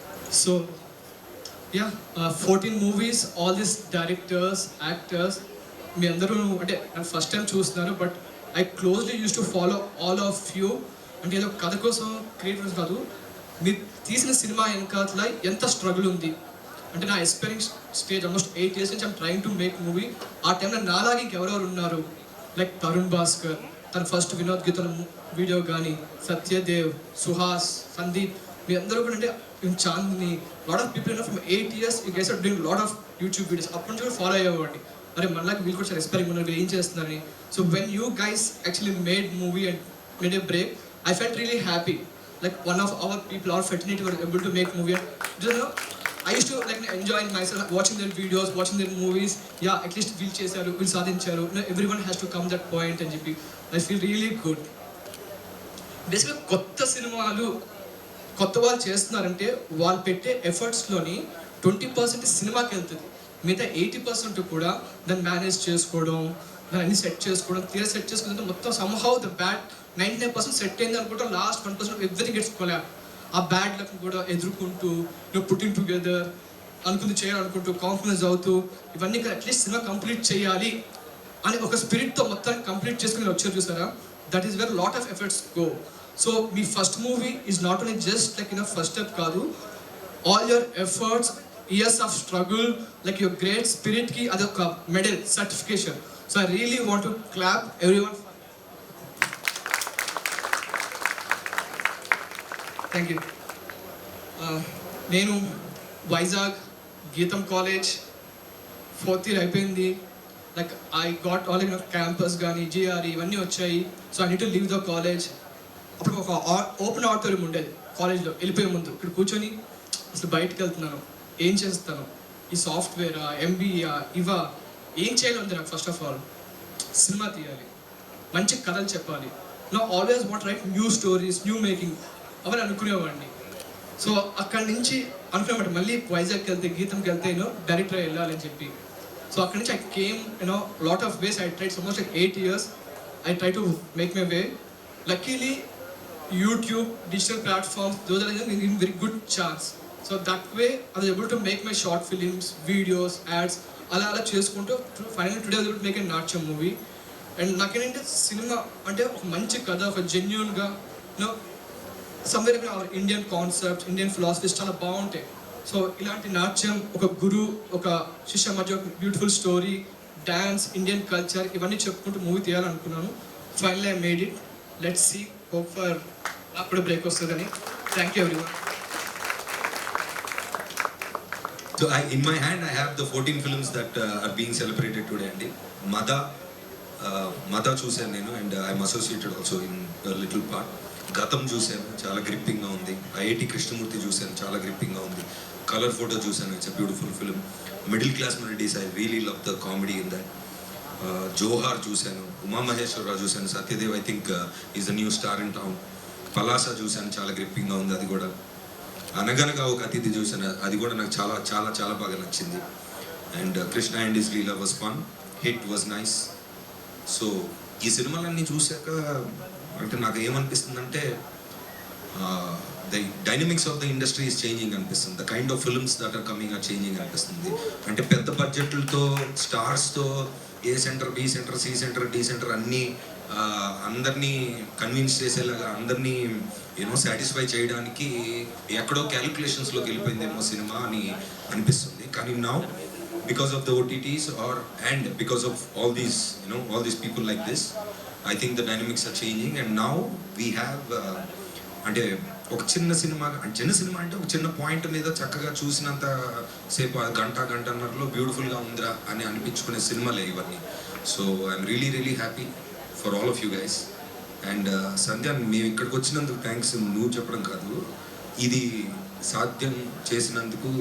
So ya 14 movies, all this directors, actors, మీ అందరూ అంటే first time చూస్తున్నారు, but I closely use to follow all of you. అంటే ఏదో కథ కోసం creative కాదు, మీరు తీసిన సినిమా వెనకాల ఎంత స్ట్రగుల్ ఉంది. అంటే నా ఎక్స్పీరియన్స్ స్టేజ్ ఆల్మోస్ట్ 8 years నుంచి I'm trying to make movie. ఆ టైంలో నాలాగే ఇంకెవరెవరు ఉన్నారు, లైక్ తరుణ్ భాస్కర్, తన ఫస్ట్ వినోద్ గీతల వీడియో కానీ, సత్యదేవ్, సుహాస్, సందీప్, మీ అందరూ కూడా అంటే Chandini, lot of people from 8 years you guys are doing lot of YouTube videos. అప్పటి నుంచి కూడా ఫాలో అయ్యేవాడిని, అరే మనలాగా వీళ్ళు కూడా చాలా ఎక్స్పైరింగ్ ఉన్నారు, వీళ్ళు ఏం చేస్తున్నారని. So when you guys actually made movie and made a break, I felt really happy. Like one of our people, our fraternity were able to make movie. I used to like enjoy myself watching their videos, watching their movies. Yeah, at least we'll chesaru, we'll sadhincharu. Everyone has to come that point and I feel really good. Basically, kotta cinemalu kotta వాళ్ళు చేస్తున్నారంటే వాళ్ళు పెట్టే ఎఫర్ట్స్లోని 20% సినిమాకి వెళ్తుంది, మిగతా 80% కూడా దాన్ని manage చేసుకోవడం, దాన్ని అన్ని సెట్ చేసుకోవడం, సెట్ చేసుకుంటే మొత్తం సమ్హౌ ద బ్యాడ్ 99% సెట్ అయింది అనుకుంటా, లాస్ట్ 1% ఎవ్రీథింగ్ గెట్స్ కొలాబ్. ఆ బ్యాడ్ లక్ కూడా ఎదుర్కొంటూ పుట్టింగ్ టుగెదర్ అనుకుంది చేయాలనుకుంటూ కాంప్రమైజ్ అవుతూ ఇవన్నీ అట్లీస్ట్ సినిమా కంప్లీట్ చేయాలి అని ఒక స్పిరిట్తో మొత్తాన్ని కంప్లీట్ చేసుకుని వచ్చారు చూసారా. that is where a lot of efforts go. So మీ first movie is not only just like first step కాదు, all your efforts, years of struggle, like your great స్పిరిట్కి అదొక medal certification. So I really want to clap everyone. Thank you. నేను Vizag Gitam college 4th year అయిపోయింది. Like I got all campus కానీ GRE ఇవన్నీ వచ్చాయి. So I need to leave the college. అప్పుడు ఒక open auditorium ఉండేది కాలేజ్లో. వెళ్ళిపోయే ముందు ఇక్కడ కూర్చొని అసలు బయటకు వెళ్తున్నాను, ఏం చేస్తాను, ఈ సాఫ్ట్వేరా, ఎంబీఏ, ఇవా, ఏం చేయాలి ఉంది నాకు. ఫస్ట్ ఆఫ్ ఆల్ సినిమా తీయాలి, మంచి కథలు చెప్పాలి. No always want write new stories, new making అవన్నీ అనుకునేవాడిని. సో అక్కడి నుంచి అనుకునేవాడు మళ్ళీ వైజాగ్కి వెళ్తే, గీతంకి వెళ్తే డైరెక్టర్ వెళ్ళాలని చెప్పి. సో అక్కడి నుంచి I came lot of ways. I tried almost like 8 years. I try to make my way. Luckily, YouTube, digital platforms, those are in very good chance. So that way, I was able to make my short films, videos, ads, అలా చేసుకుంటూ final today able to make a Natyam movie. And నాకేంటంటే cinema అంటే ఒక మంచి కథ, ఒక జెన్యున్గా somewhere our Indian concept, Indian philosophies చాలా బాగుంటాయి. సో ఇలాంటి నాట్యం, ఒక గురు, ఒక శిష్య మధ్య ఒక beautiful story, dance, Indian culture, ఇవన్నీ చెప్పుకుంటూ మూవీ తీయాలనుకున్నాను. Finally I made it. Let's see, hope for అప్పుడు బ్రేక్ వస్తుందని. Thank you everyone. So in my hand I have the 14 films that are being celebrated today అండి. మద చూశాను నేను, and I'm associated also in little part. గతం చూశాను, చాలా గ్రిప్పింగ్గా ఉంది. ఐఐటి కృష్ణమూర్తి చూశాను, చాలా గ్రిప్పింగ్గా ఉంది. కలర్ ఫోటో చూశాను, it's a beautiful film. Middle class melodies, I really love the comedy in that. Johar చూశాను, ఉమా మహేశ్వరరావు చూశాను, Satyadev I think is a new star in town. Palasa చూశాను, చాలా గ్రిప్పింగ్గా ఉంది అది కూడా. అనగనగా ఒక అతిథి చూశాను, అది కూడా నాకు చాలా చాలా చాలా బాగా నచ్చింది. And Krishna and his Leela was fun, hit was nice. So ఈ సినిమాలన్నీ చూశాక అంటే నాకు ఏమనిపిస్తుందంటే the dynamics of the industry is changing అనిపిస్తుంది. The kind of films that are coming are changing అనిపిస్తుంది. అంటే పెద్ద బడ్జెట్లతో, స్టార్స్తో, A centre, B centre, C centre, D centre అన్నీ అందరినీ కన్విన్స్ చేసేలాగా, అందరినీ సాటిస్ఫై చేయడానికి ఎక్కడో క్యాలిక్యులేషన్స్లోకి వెళ్ళిపోయిందేమో సినిమా అని అనిపిస్తుంది. కానీ now because of the OTTs and because of all these people like this, I think the dynamics are changing, and now we have అంటే ఒక చిన్న సినిమా అంటే ఒక చిన్న పాయింట్ మీద చక్కగా చూసినంత సేపు గంటన్నరలో బ్యూటిఫుల్గా ఉందిరా అని అనిపించుకునే సినిమాలే ఇవన్నీ. So I'm really happy for all of you guys. And Sandhya, మేము ఇక్కడికి వచ్చినందుకు థ్యాంక్స్ నువ్వు చెప్పడం కాదు, ఇది సాధ్యం చేసినందుకు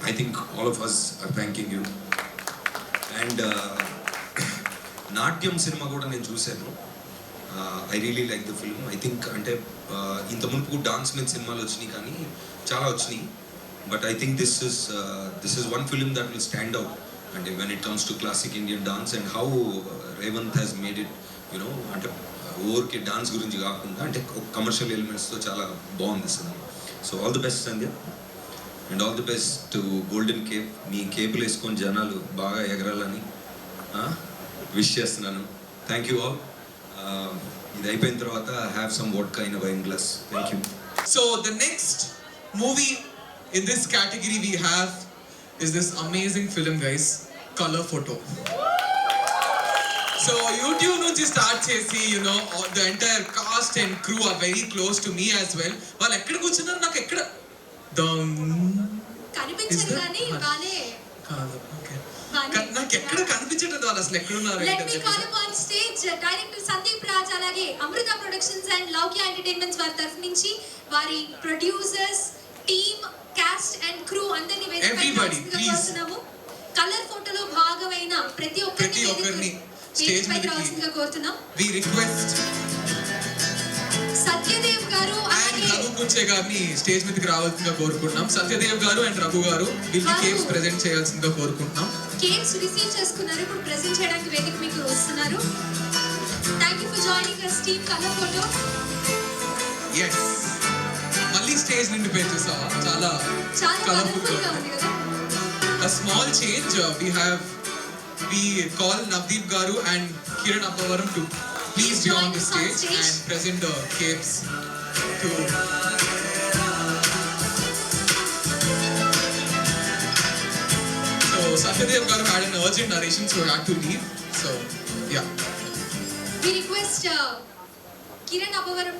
I think all of us are thanking you. And నాట్యం సినిమా కూడా నేను చూశాను. I really like the film. I think అంటే ఇంత మునుపు డాన్స్ మీద సినిమాలు వచ్చినాయి, కానీ చాలా వచ్చినాయి. But I think this is one film that will stand out అంటే when it comes to classic Indian dance and how Revanth has made it అంటే ఊరికి డాన్స్ గురించి కాకుండా అంటే కమర్షియల్ ఎలిమెంట్స్తో చాలా బాగుంది cinema. So all the best Sandhya, and all the best to golden cape. మీ కేపులు వేసుకొని జనాలు బాగా ఎగరాలని విష్ చేస్తున్నాను. Thank you all. ఇది అయిపోయిన తర్వాత have some vodka in a wine glass. Thank you. So the next movie in this category we have is this amazing film, guys, Color Photo. So YouTube నుంచి start చేసి the entire cast and crew are very close to me as well. వాళ్ళు ఎక్కడ కూర్చున్నారు నాకు ఎక్కడ కనిపించదు కానీ బానే కాదు. ఓకే, నాకు ఎక్కడ కనిపించట్లేదు వాళ్ళు అసలు ఎక్కడున్నారు. Let me call upon stage director Sandeep Raj, అలాగే అమృత ప్రొడక్షన్స్ అండ్ లౌక్య ఎంటర్టైన్మెంట్స్ వారి తరఫు నుంచి వారి producers, team, cost and crew అందరినీ కోరుతున్నాము. కలర్ ఫోటోలో భాగమైన ప్రతి ఒక్కరిని స్టేజ్ పైకి రావాల్సిందిగా కోరుతున్నాం. వి రిక్వెస్ట్ సత్యదేవ్ గారు అండ్ రఘు పుచ్చే గారిని స్టేజ్ మీదకి రావాల్సిందిగా కోరుకుంటున్నాం. సత్యదేవ్ గారు అండ్ రఘు గారు వీళ్ళకి కేక్స్ ప్రెజెంట్ చేయాల్సిందిగా కోరుకుంటున్నాం. కేక్స్ రిసీవ్ చేసుకున్నారు, ఇప్పుడు ప్రెజెంట్ చేయడానికి వేదిక మీకు వస్తున్నారు. Thank you for joining us team colour photo. yes, మళ్ళీ స్టేజ్ నిండి పేర్చేసావా, చాలా కలర్ఫుల్ గా ఉంది కదా. a small change, we call Navdeep garu and Kiran Appavaram to please be on the stage and present the capes to. So Satyadev garu had an urgent narration, so he had to leave. So yeah. We request Kiran Appavaram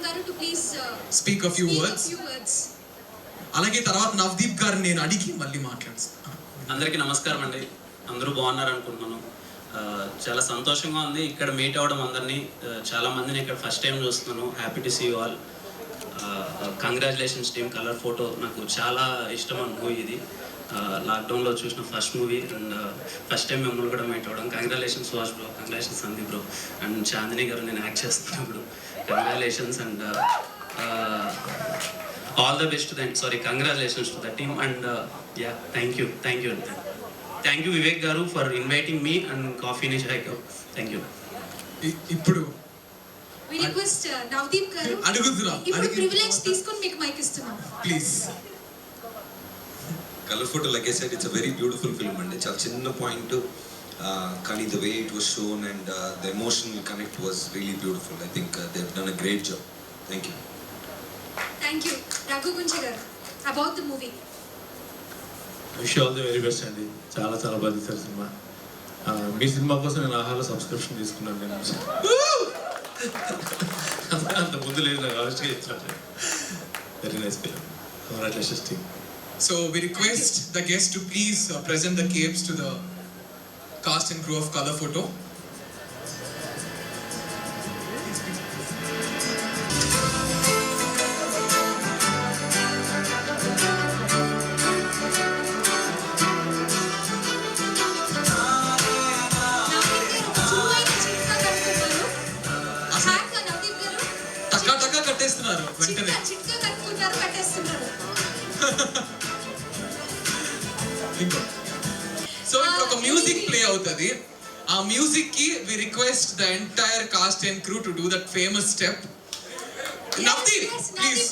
garu to please Speak a few words. అలాగే తర్వాత నవదీప్ గారు నేను అడిగి మళ్ళీ మాట్లాడుతాను. అందరికీ నమస్కారం అండి. అందరూ బాగున్నారు అనుకుంటున్నాను. చాలా సంతోషంగా ఉంది ఇక్కడ మీట్ అవ్వడం అందరినీ. చాలా మందిని ఇక్కడ ఫస్ట్ టైం చూస్తున్నాను. Happy to see you all. Congratulations team. Colour photo నాకు చాలా ఇష్టమైన మూవీ ఇది. లాక్డౌన్లో చూసిన first movie and first time మిమ్మల్ని కూడా మీట్ అవ్వడం. Congratulations Suhas bro, congratulations Sandeep bro and Chandini garu నేను యాక్ట్ చేస్తున్నాను ఇప్పుడు. Congratulations and all the best to them. Sorry, congratulations to the team and yeah, thank you Vivek garu for inviting me and Coffee in a Chai Cup. Thank you. ఇప్పుడు we request Navdeep garu అడుగుతున్నా ఇప్పుడు privilege తీసుకొని మీకు mic ఇస్తున్నాం please. Colour photo like I said it's a very beautiful film అండి. చాలా చిన్న point కానీ the way it was shown and the emotional connect was really beautiful. I think they have done a great job. Thank you. Thank you. Raghu Kunche garu about the movie. Wish all the very best అండి. చాలా చాలా బాగా తీశారు cinema. మీ cinema కోసం నేను ఆహాలో subscription తీసుకున్నాను. నేను అంత ముందు లేదు నాకు ఆలోచన ఇచ్చాను. Very nice film. Congratulations team. So we request the guests to please present the capes to the cast and crew of Color Photo. కట్టేస్తున్నారు వెంటనే. చిట్కా కట్టుకుంటారు, కట్టేస్తున్నారు. సో ఇప్పుడు ఒక మ్యూజిక్ ప్లే అవుతుంది. ఆ మ్యూజిక్ కి we request the entire cast and crew to do that famous step. Navdeep please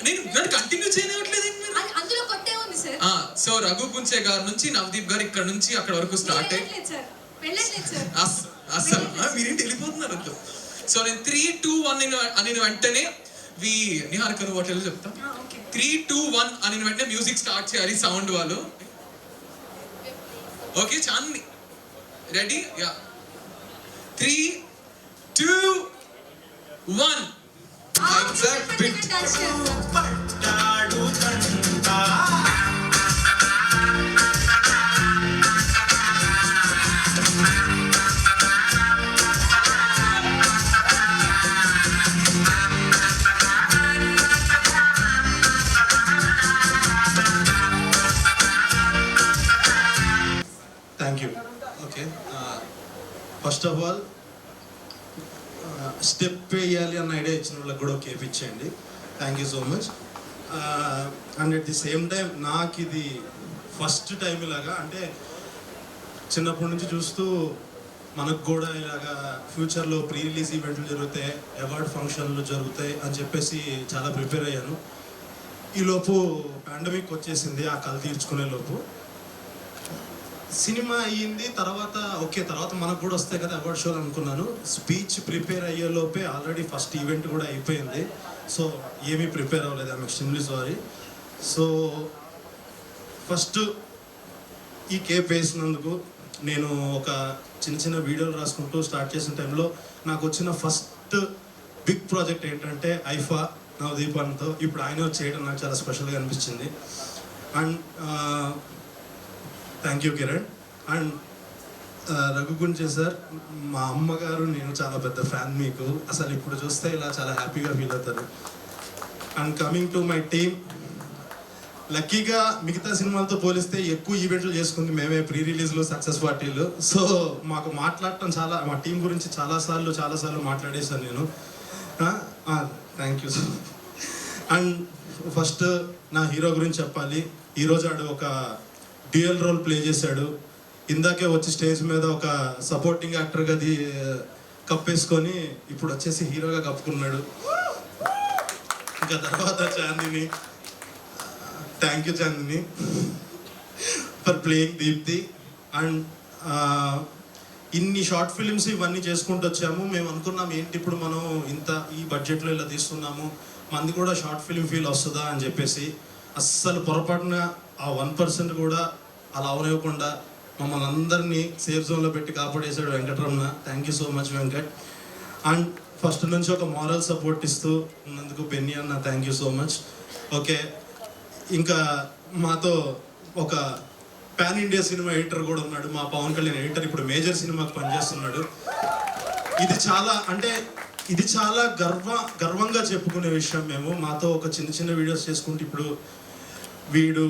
నేను continue చేయనివ్వట్లేదు అందులో కొట్టే ఉంది సార్. సో రఘు కుంచే గారి నుంచి నవదీప్ గారు ఇక్కడ నుంచి అక్కడ వరకు స్టార్ట్ అయ్యి అసలు మీరేంటి వెళ్ళిపోతున్నారు అంత. సో నేను 3, 2, 1 అని వెంటనే నిహారిక నువ్వు హోటల్ చెప్తా. 3, 2, 1 అని వెంటనే మ్యూజిక్ స్టార్ట్ చేయాలి సౌండ్ వాళ్ళు. Okay Chandini ready? Ya 3, 2, 1 exact beat. Thank you. Okay, first of all step వేయాలి అన్న ఐడియా ఇచ్చిన వాళ్ళకి కూడా కేప్ ఇచ్చేయండి. Thank you so much. And at the same time నాకు ఇది ఫస్ట్ టైం ఇలాగా, అంటే చిన్నప్పటి నుంచి చూస్తూ మనకు కూడా ఇలాగా ఫ్యూచర్లో ప్రీ రిలీజ్ ఈవెంట్లు జరుగుతాయి, అవార్డ్ ఫంక్షన్లు జరుగుతాయి అని చెప్పేసి చాలా ప్రిపేర్ అయ్యాను. ఈలోపు పాండమిక్ వచ్చేసింది. ఆ కళ తీర్చుకునే లోపు సినిమా అయ్యింది. తర్వాత మనకు కూడా వస్తాయి కదా అవార్డ్ షోలు అనుకున్నాను. స్పీచ్ ప్రిపేర్ అయ్యే లోపే ఆల్రెడీ ఫస్ట్ ఈవెంట్ కూడా అయిపోయింది. సో ఏమీ ప్రిపేర్ అవ్వలేదు. I'm extremely sorry. So first ఈ కేప్ వేసినందుకు నేను ఒక చిన్న వీడియోలు రాసుకుంటూ స్టార్ట్ చేసిన టైంలో నాకు వచ్చిన ఫస్ట్ బిగ్ ప్రాజెక్ట్ ఏంటంటే ఐఫా నవదీప్ అంతో. ఇప్పుడు ఆయన చేయడం నాకు చాలా స్పెషల్గా అనిపించింది. And thank you Kiran. And Raghu Gunche sir, మా అమ్మగారు నేను చాలా పెద్ద ఫ్యాన్ మీకు. అసలు ఇప్పుడు చూస్తే ఇలా చాలా హ్యాపీగా ఫీల్ అవుతారు. And coming to my team, లక్కీగా మిగతా సినిమాలతో పోలిస్తే ఎక్కువ ఈవెంట్లు చేసుకుంది మేమే, ప్రీ రిలీజ్లు, సక్సెస్ పార్టీలు. సో మాకు మాట్లాడటం మా టీం గురించి చాలాసార్లు మాట్లాడేశాను నేను. Thank you sir. And first నా హీరో గురించి చెప్పాలి. ఈరోజు ఆడు ఒక డ్యూయల్ రోల్ ప్లే చేశాడు. ఇందాకే వచ్చి స్టేజ్ మీద ఒక సపోర్టింగ్ యాక్టర్గా కప్పేసుకొని ఇప్పుడు వచ్చేసి హీరోగా కప్పుకున్నాడు. ఇంకా తర్వాత Chandini, thank you Chandini for playing Deepti. And ఇన్ని షార్ట్ ఫిలిమ్స్ ఇవన్నీ చేసుకుంటూ వచ్చాము. మేము అనుకున్నాం ఏంటి ఇప్పుడు మనం ఇంత ఈ బడ్జెట్లో ఇలా తీస్తున్నాము, మంది కూడా షార్ట్ ఫిలిం ఫీల్ వస్తుందా అని చెప్పేసి. అస్సలు పొరపాటున ఆ 1% కూడా అలా అవనివ్వకుండా మమ్మల్ని అందరినీ సేఫ్ జోన్లో పెట్టి కాపాడేశాడు Venkataramana. Thank you so much Venkat. And first నుంచి ఒక మారల్ సపోర్ట్ ఇస్తూ ఉన్నందుకు బెన్నీ అన్న thank you so much. Okay, ఇంకా మాతో ఒక పాన్ ఇండియా సినిమా ఎడిటర్ కూడా ఉన్నాడు, మా పవన్ కళ్యాణ్ ఎడిటర్. ఇప్పుడు మేజర్ సినిమాకి పనిచేస్తున్నాడు. ఇది చాలా గర్వంగా చెప్పుకునే విషయం. మేము మాతో ఒక చిన్న వీడియోస్ చేసుకుంటే ఇప్పుడు వీడు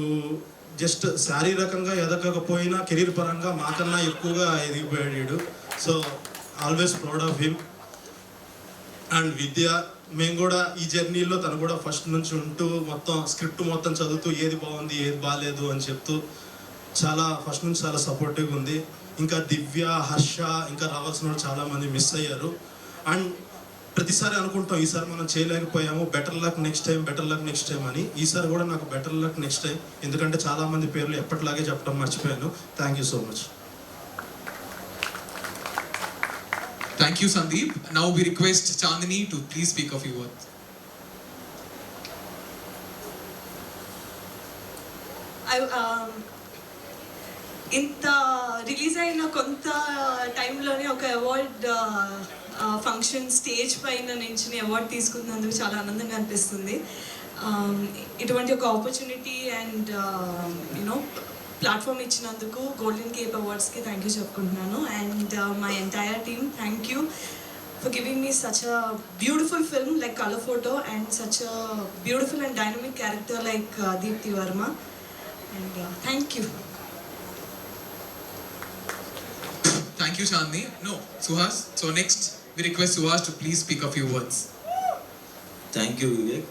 జస్ట్ శారీరకంగా ఎదగకపోయినా కెరీర్ పరంగా మాకన్నా ఎక్కువగా ఎదిగిపోయాడు. So always proud of him. And Vidya, మేము కూడా ఈ జర్నీలో తను కూడా ఫస్ట్ నుంచి ఉంటూ మొత్తం స్క్రిప్ట్ మొత్తం చదువుతూ ఏది బాగుంది ఏది బాగాలేదు అని చెప్తూ ఫస్ట్ నుంచి చాలా సపోర్టివ్గా ఉంది. ఇంకా దివ్య, హర్ష, ఇంకా రావాల్సిన వాళ్ళు చాలామంది మిస్ అయ్యారు. అండ్ ప్రతిసారి అనుకుంటాం ఈసారి మనం చేయలేకపోయాము, బెటర్ లక్ నెక్స్ట్ టైం అని. ఈసారి కూడా నాకు బెటర్ లక్ నెక్స్ట్ టైం, ఎందుకంటే చాలామంది పేర్లు ఎప్పటిలాగే చెప్పడం మర్చిపోయాను. Thank you so much. Thank you, Sandeep. Now we request Chandini to please speak a few words. ఇంత రిలీజ్ అయిన కొంత టైంలోనే ఒక అవార్డ్ ఫంక్షన్ స్టేజ్ పైన నుంచి అవార్డ్ తీసుకున్నందుకు చాలా ఆనందంగా అనిపిస్తుంది. ఇటువంటి ఒక ఆపర్చునిటీ అండ్ యూనో ప్లాట్ఫామ్ ఇచ్చినందుకు గోల్డెన్ కేప్ అవార్డ్స్కి థ్యాంక్ యూ చెప్పుకుంటున్నాను. And my entire team, thank you for giving me such a beautiful film like Color Photo and such a beautiful and dynamic character like Deepthi Verma. And thank you. Thank you, Chandni. No, Suhas. So next, we request Suhas to please speak a few words. Thank you, Vivek.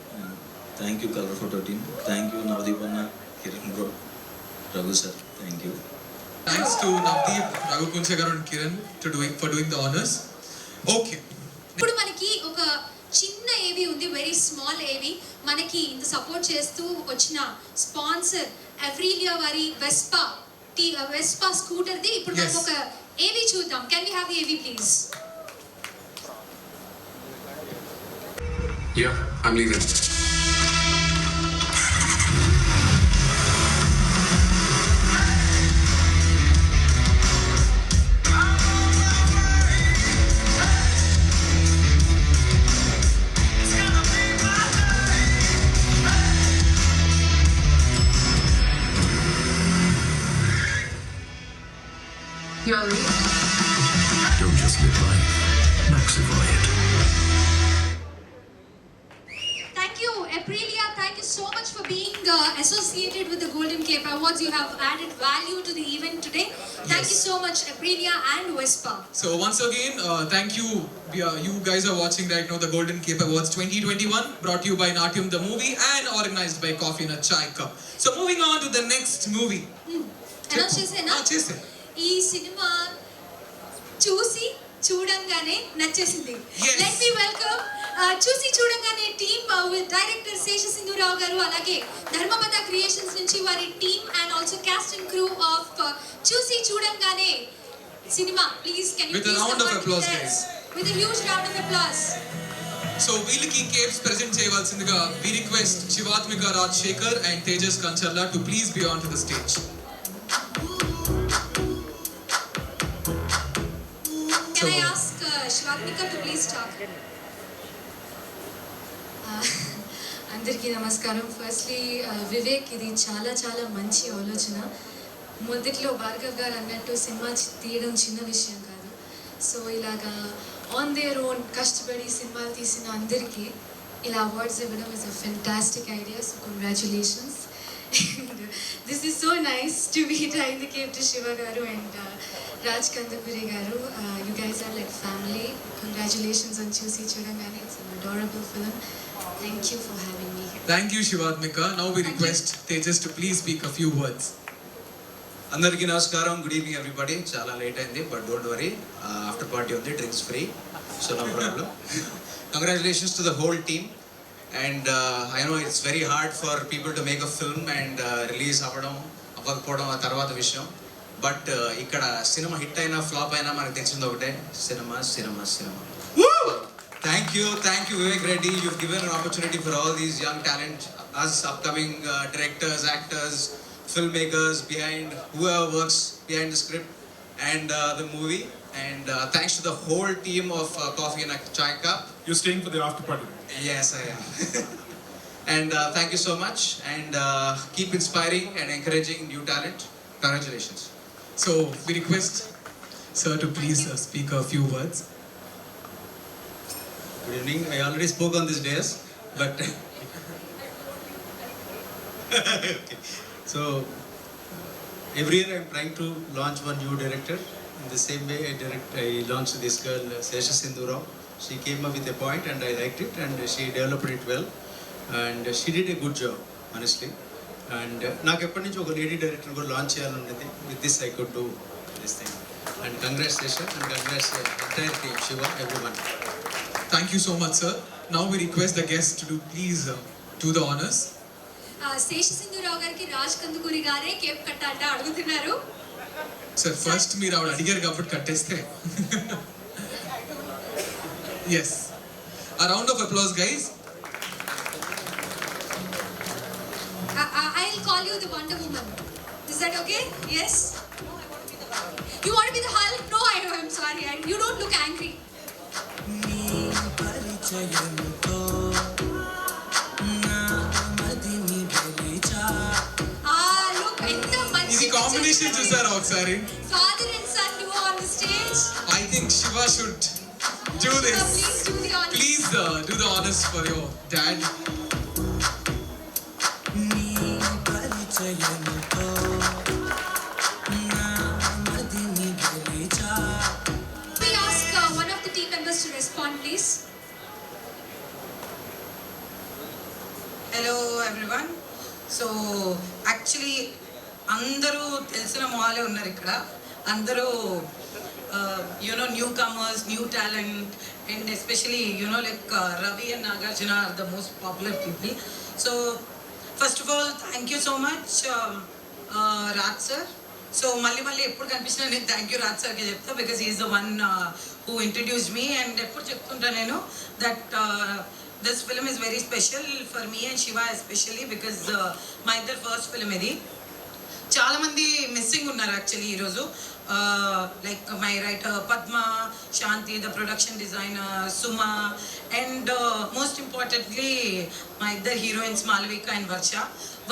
Thank you, Color Photo team. Thank you, Navdeep Anna, Kiran bro, Raghu sir. Thank you. Thanks to Navdeep, Raghu Kunchagaru and Kiran for doing the honors. Okay. ఇప్పుడు మనకి ఒక చిన్న ఏవి ఉంది, very small ఏవి. మనకి ఇంత support చేస్తూ వచ్చిన స్పాన్సర్ ఎవ్రీలియా వారి వెస్పా స్కూటర్ది. ఇప్పుడు మనకు ఒక ఏవి చూద్దాం. కెన్ వి హ్యావ్ ది ఏవి please? Yeah, I'm leaving. You're late. Don't just live life. Maxify it. Thank you, Aprilia. Thank you so much for being associated with the Golden Cape Awards. You have added value to the event today. Thank you so much, Aprilia and Vespa. So once again, thank you. You guys are watching right now the Golden Cape Awards 2021, brought to you by Natyam the movie and organized by Coffee in a Chai Cup. So moving on to the next movie. Announce చేసేనా? ఈ cinema చూడంగానే నచ్చేసింది. Let me welcome చూడంగానే team with director Seshasindhurao garu, అలాగే Dharmapada creations నుంచి వారి team and also cast and crew of చూడంగానే cinema. Please can you with a round of applause, guys. With a huge round of applause. So వీళ్ళకి caps present చేయవలసిందిగా we request Shivatmika Rajshekhar and Tejas Kancharla to please be on to the stage. Can I ask Shivatmika to please talk? అందరికీ నమస్కారం. Firstly Vivek, ఇది చాలా చాలా మంచి ఆలోచన. మొదట్లో భార్గవ్ గారు అన్నట్టు సినిమా తీయడం చిన్న విషయం కాదు. సో ఇలాగా ఆన్ దేర్ ఓన్ కష్టపడి సినిమాలు తీసిన అందరికీ ఇలా అవార్డ్స్ ఇవ్వడం is a fantastic idea. So congratulations. This is so nice to be trying the Cape to Shiva Garu and Raj Kandapuri Garu. You guys are like family. Congratulations on Chusi Chudangani. It's an adorable film. Thank you for having me here. Thank you, Shivatmika. Now we request Tejas to please speak a few words. అందరికీ నమస్కారం. Good evening everybody. చాలా late అయింది, but don't worry, after party ఉంది, drinks free, so no problem. Congratulations to the whole team. And I know it's very hard for people to make a film and release అవ్వకపోవడం ఆ తర్వాత విషయం. But ఇక్కడ cinema hit అయినా flop అయినా మనకు తెలిసింది ఒకటే, cinema cinema cinema. Thank you Vivek Reddy. You've given an opportunity for all these young talent, us upcoming directors, actors, filmmakers, behind whoever works behind the script and the movie. And thanks to the whole team of Coffee and a Chai Cup. You're staying for the after party? Yes, I am. And thank you so much. And keep inspiring and encouraging new talent. Congratulations. So we request sir to please speak a few words. Good evening. I already spoke on this dais, but okay. So every year I'm trying to launch one new director. In the same way I launched this girl Sesha Sindhurao. She came up with a point and I liked it and she developed it well and she did a good job, honestly. And నాకు ఎప్పటి నుంచి ఒక lady director కూడా launch చేయాలని ఉండేది. With this I could do this thing. And congrats Sesha and congrats entire team, Shiva, everyone. Thank you so much, sir. Now we request the guests to please do the honors. Sesha Sindhu Rao గారికి రాజ్ కందుకూరి గారే Cape కట్టాట అడుగుతున్నారు. Sir, first మీరు ఆవిడ అడిగారు కాబట్టి కట్టేస్తే. Yes. A round of applause, guys. I'll call you the Wonder Woman. Is that okay? Yes? You want to be the Hulk? No, I'm sorry. You don't look angry. Look, ఎంత మంచి ఇది combination చూసారా ఒకసారి? Father and son duo on the stage. I think Shiva should do this. Please do the honors. Please do the honors for your dad. We ask one of the team members to respond, please. Hello everyone. So actually అందరూ తెలిసిన మొహాలే ఉన్నారు ఇక్కడ. అందరూ you know newcomers, new talent and especially you know like Ravi and Nagarjuna are the most popular people. So first of all thank you so much Raj sir. So మళ్ళీ ఎప్పుడు కనిపించినా నేను థ్యాంక్ యూ రాజ్ సార్కి చెప్తా, because is the one who introduced me. And ఎప్పుడు చెప్తుంటా నేను that this film is very special for me and Shiva especially because my other first film ఇది. చాలా మంది మిస్సింగ్ ఉన్నారు యాక్చువల్లీ ఈరోజు. Like my writer Padma, Shanti, the production designer Suma, and most importantly మా ఇద్దరు హీరోయిన్స్ మాలవిక అండ్ వర్ష.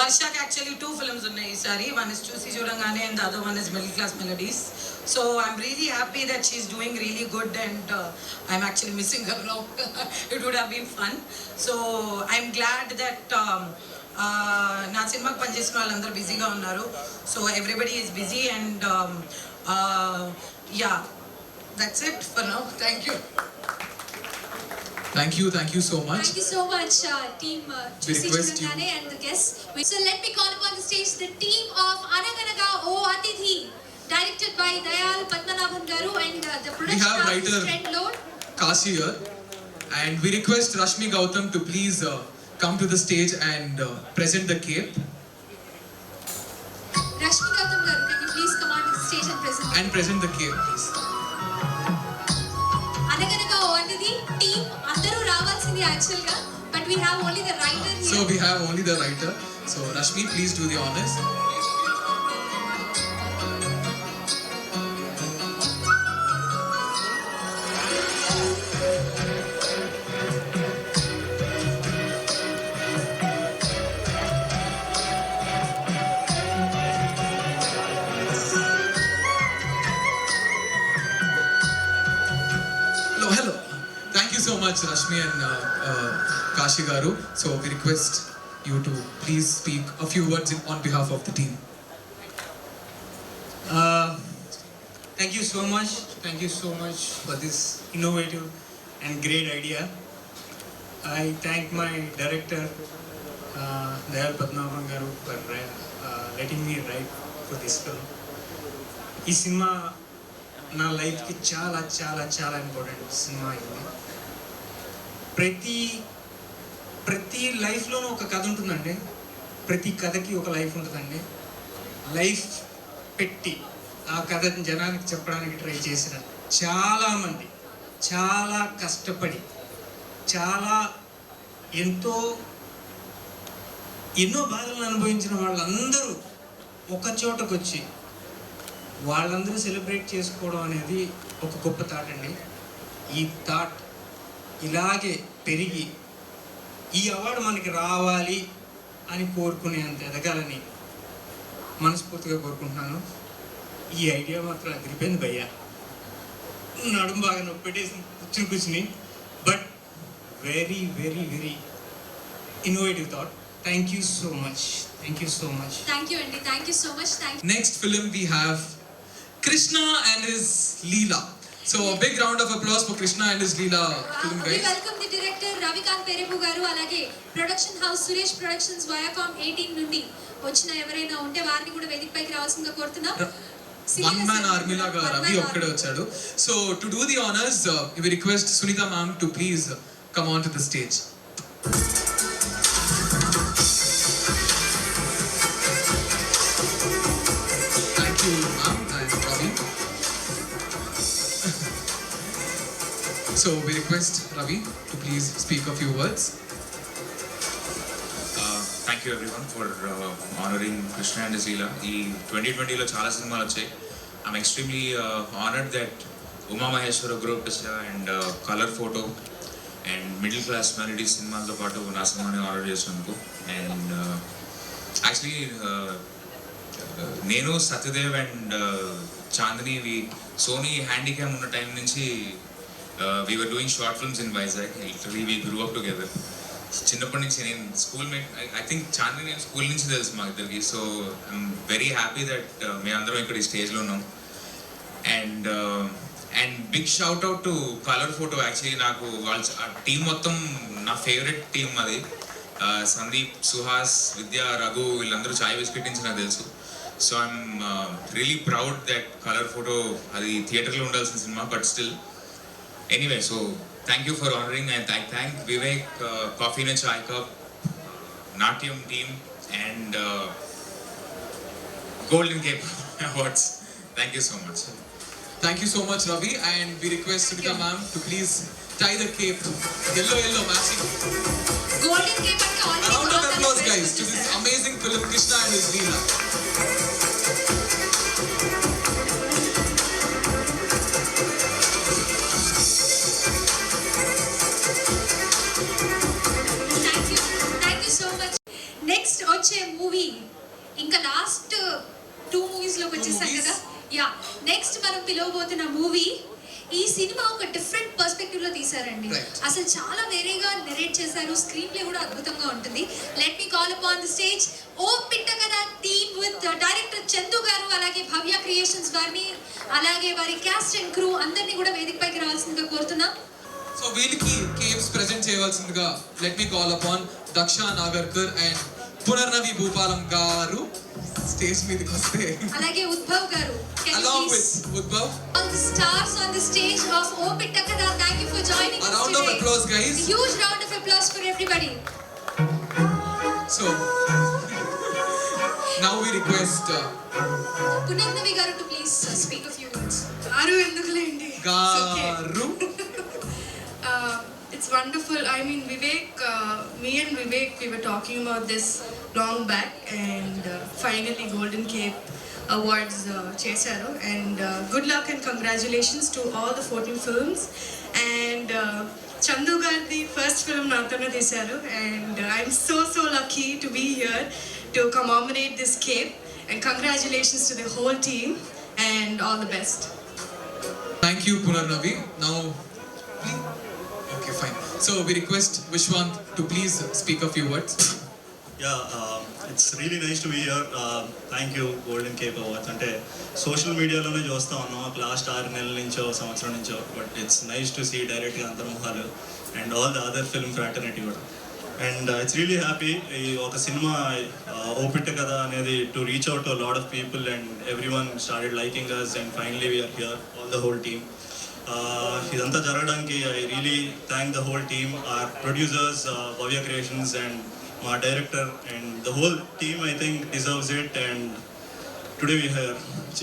వర్షకి యాక్చువల్లీ 2 films ఉన్నాయి ఈసారి. వన్ ఇస్ చూసి చూడంగానే and the other one is middle class melodies. So I'm really happy that she's doing really good and I'm actually missing her now. It would have been fun. So I'm glad that నా సినిమాకి పనిచేసిన వాళ్ళందరూ బిజీగా ఉన్నారు. So everybody is busy and yeah that's it for now. Thank you. Thank you so much. Thank you so much, team Chusi Chudangane and the guests. So let me call upon the stage the team of Anaganaga O Atithi, directed by Dayal Padmanabhan Garu and the We production have of writer Trend Lord. Kashi here, and we request Rashmi Gautam to please come to the stage and present the cape. Rashmi Gautam Garu, can you please come on to the stage and present the cape, please. Anaganaga O Atithi team andaru ravalsindi actually ga, but we have only the writer here. So we have only the writer. So Rashmi, please do the honors. Hello. Thank you so much, Rashmi and Kashi Garu. So we request you to please speak a few words on behalf of the team. Thank you so much. Thank you so much for this innovative and great idea. I thank my director, Dayal Padmanabhan Garu, for letting me write for this film. ఈ cinema నా లైఫ్కి చాలా చాలా చాలా important cinema అయింది. ప్రతి లైఫ్లోనూ ఒక కథ ఉంటుందండి. ప్రతి కథకి ఒక లైఫ్ ఉంటుందండి. లైఫ్ పెట్టి ఆ కథని జనానికి చెప్పడానికి ట్రై చేసిన చాలామంది చాలా కష్టపడి చాలా ఎన్నో బాధలను అనుభవించిన వాళ్ళందరూ ఒక చోటకు వచ్చి వాళ్ళందరూ సెలబ్రేట్ చేసుకోవడం అనేది ఒక గొప్ప థాట్ అండి. ఈ థాట్ ఇలాగే పెరిగి ఈ అవార్డు మనకి రావాలి అని కోరుకునేంత ఎదగాలని మనస్ఫూర్తిగా కోరుకుంటున్నాను. ఈ ఐడియా మాత్రం అదిరిపోయింది భయ్యా. నడుము బాగా నొప్పి పెట్టేసి కూర్చుని but very very very innovative thought. Thank you so much. Thank you so much. Thank you అండి. Thank you so much. Thank you. Next film we have Krishna and his Leela. So a big round of applause for Krishna and his Leela film, We guys. welcome the director Ravikanth Perepu garu, అలాగే production house Suresh productions Viacom 18 నుండి వచ్చిన ఎవరైనా ఉంటే వారిని కూడా వేదికపైకి రావాల్సిందిగా కోరుతున్నాం. One man army laga Ravi okkade vachadu. So to do the honors, we request Sunita ma'am to please come on to the stage. Thank you ma'am and Ravi. So we request Ravi to please speak a few words. Thank you everyone for honouring Krishna and Leela. ఈ 2020లో చాలా సినిమాలు వచ్చాయి. I'm extremely honoured that Uma Maheswara group and colour photo and middle class humanities సినిమాలతో పాటు నా సినిమాని honour చేసినందుకు. అండ్ యాక్చువల్లీ నేను Satyadev and Chandini Sony handycam ఉన్న టైం నుంచి we were doing short films in Vizag. Literally we grew up together. చిన్నప్పటి నుంచి నేను school mate. I think Chandini నేను స్కూల్ నుంచి తెలుసు మా ఇద్దరికి. So I'm very happy that మేమందరం ఇక్కడ ఈ స్టేజ్లో ఉన్నాం. And big shout out to colour photo. Actually నాకు వాళ్ళ టీం మొత్తం నా ఫేవరెట్ టీం అది. సందీప్, సుహాస్, విద్య, రఘు వీళ్ళందరూ చాయ్ బిస్కెట్ నుంచి నాకు తెలుసు. So I'm really proud that colour photo అది థియేటర్లో ఉండాల్సిన cinema, but still anyway. So thank you for honoring, and I thank Vivek, Coffee and Chai Cup, Natyam team and Golden Cape Awards. Thank you so much. Thank you so much Ravi, and we request Sunita ma'am to please tie the cape. Yellow matching. Golden Cape అంటే A round of applause guys to this amazing film Krishna and his Leela. Thank you so much. Next వచ్చే movie ఇంకా last 2 మూవీస్లోకి వచ్చేసాం కదా. Yeah, next మనం పిలవబోతున్న movie, ఈ cinema ఒక different perspective లో తీసారండి. అసలు చాలా వేరేగా నెరేట్ చేశారు. స్క్రీన్ ప్లే కూడా అద్భుతంగా ఉంటుంది. Let me call upon the stage ఓ పిట్ట కథ టీమ్ విత్ డైరెక్టర్ చందు గారు, అలాగే భవ్య క్రియేషన్స్ వారిని, అలాగే వారి క్యాస్ట్ అండ్ క్రూ అందరినీ కూడా వేదికపైకి రావాల్సిందిగా కోరుతున్నాం. సో వీళ్ళకి కేవ్స్ ప్రెజెంట్ చేయవలసిందిగా let me call upon Daksha Nagarkar and Punarnavi Bhupalam గారు స్టేజ్ మీదకి వస్తే, అలాగే ఉద్భవ్ గారు. along with Udbhav. All the stars on the stage of O Pitta Kada, thank you for joining us A round today. of applause guys. A huge round of applause for everybody. So now we request Punarnavi garu to please speak a few words. Garu endukulendi. Garu. It's wonderful. I mean, Vivek, me and Vivek, we were talking about this long back, and finally Golden Cape Awards chesaru. And good luck and congratulations to all the 14 films. And Chandu Gardi first film natona tesaru, and I'm so lucky to be here to commemorate this Cape. And congratulations to the whole team, and all the best. Thank you Punarnavi. Now okay fine. So we request Vishwant to please speak a few words. It's really nice to be here. Thank you Golden Cape Awards. అంటే social మీడియాలోనే చూస్తూ ఉన్నాం last 6 నెలల నుంచో సంవత్సరం నుంచో, but it's nice to see డైరెక్ట్గా అంతర్ముఖాలు and all the other film fraternity కూడా. అండ్ ఇట్స్ రియలీ హ్యాపీ ఈ ఒక సినిమా ఓ పిట్ట కదా అనేది to reach out to lot of people and everyone started liking us and finally we are here all the whole team. ఇదంతా జరగడానికి I really thank the whole team, our producers Bhavya Creations and మా director, and the whole team I think deserves it. And today we are here.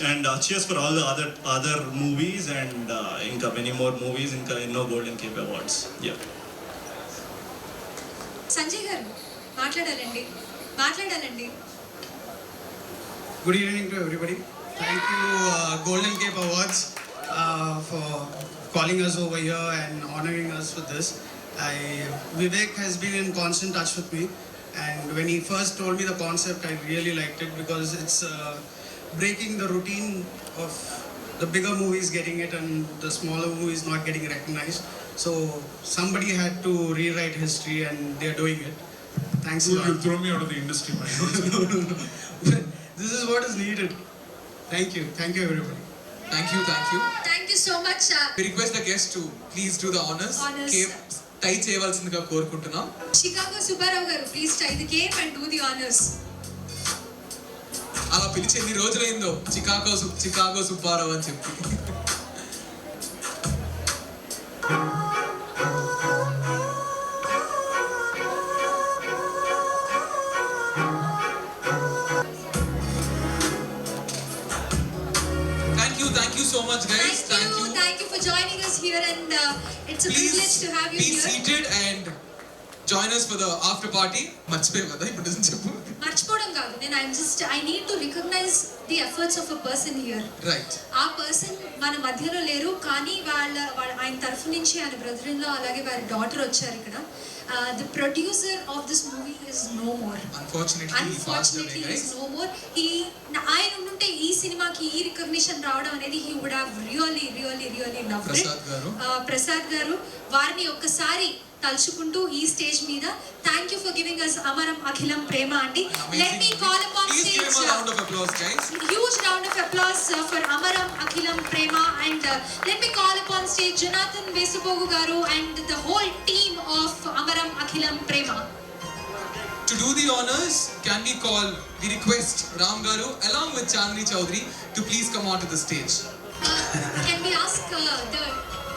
And cheers for all the other movies and inka many more movies, inka ఎన్నో Golden Cape Awards. Yeah. Sanjay గారు మాట్లాడాలండి. Good evening to everybody. Thank you Golden Cape Awards for calling us over here and honoring us with this. Vivek has been in constant touch with me, and when he first told me the concept, I really liked it because it's breaking the routine of the bigger movies getting it and the smaller movies not getting recognized. So somebody had to rewrite history and they're doing it. Thanks a lot. You'll throw me out of the industry, man. This is what is needed. Thank you everybody. Thank you so much. We request the guests to please do the honors. Cape tie చేయవలసిందిగా కోరుకుంటున్నాం. Chicago Subbarao garu, please tie the cape and do the honors. అలా పిలిచి ఎన్ని రోజులైందో Chicago Subbarao అని చెప్పి. Thank you so much, guys. Thank you for joining us here, and it's a privilege to have you here. Be seated and join us for the after party. మర్చిపోయావు కదా ఇప్పుడు నిజం చెప్పు. మర్చిపోవడం కాదు, నేను I need to recognize the efforts of a person here. Right. ఆ person మన మధ్యలో లేరు, కానీ వాళ్ళ ఆయన తరఫు నుంచి ఆయన బ్రదర్ ఇన్ లా అలాగే వారి డాటర్ వచ్చారు ఇక్కడ. The producer of this movie is no more. Unfortunately he is no more. ఆయన ఉంటే ఈ సినిమాకి ఈ రికగ్నిషన్ రావడం అనేది he would have really loved it. Prasad గారు వారిని ఒక్కసారి తలుచుకుంటూ ఈ స్టేజ్ మీద thank you for giving us amaram అఖిలం ప్రేమ అండి. Let me call upon stage. Please give a round of applause, guys. Huge round of applause for Amaram Akhilam Prema, and let me call upon stage Jonathan Vesubogu garu and the whole team of Amaram Akhilam Prema. To do the honors, we request Ram garu along with Chandni Chowdhury to please come onto the stage. Can we ask the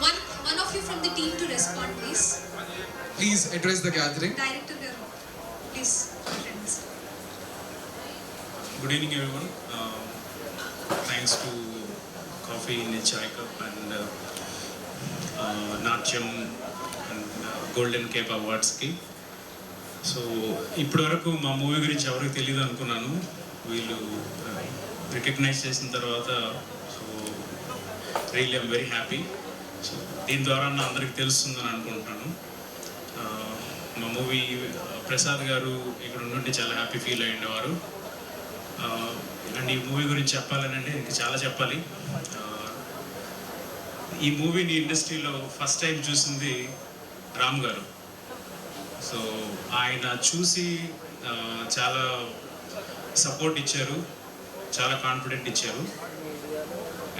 one of you from the team to respond, please? Please address the gathering. Director garu, please. Good evening, everyone. Thanks to Coffee in a Chai Cup and Natyam and Golden Cape Awards ki. So ఇప్పటి వరకు మా movie గురించి ఎవరికి తెలియదు అనుకున్నాను. వీళ్ళు recognise చేసిన తర్వాత so really I'm very happy. So దీని ద్వారా అందరికి తెలుస్తుందని అనుకుంటున్నాను. మా మూవీ ప్రసాద్ గారు ఇక్కడ ఉండి చాలా హ్యాపీ ఫీల్ అయ్యేవారు. అండ్ ఈ మూవీ గురించి చెప్పాలని అంటే ఇంకా చాలా చెప్పాలి. ఈ మూవీని ఇండస్ట్రీలో ఫస్ట్ టైం చూసింది రామ్ గారు. సో ఆయన చూసి చాలా సపోర్ట్ ఇచ్చారు, చాలా కాన్ఫిడెంట్ ఇచ్చారు.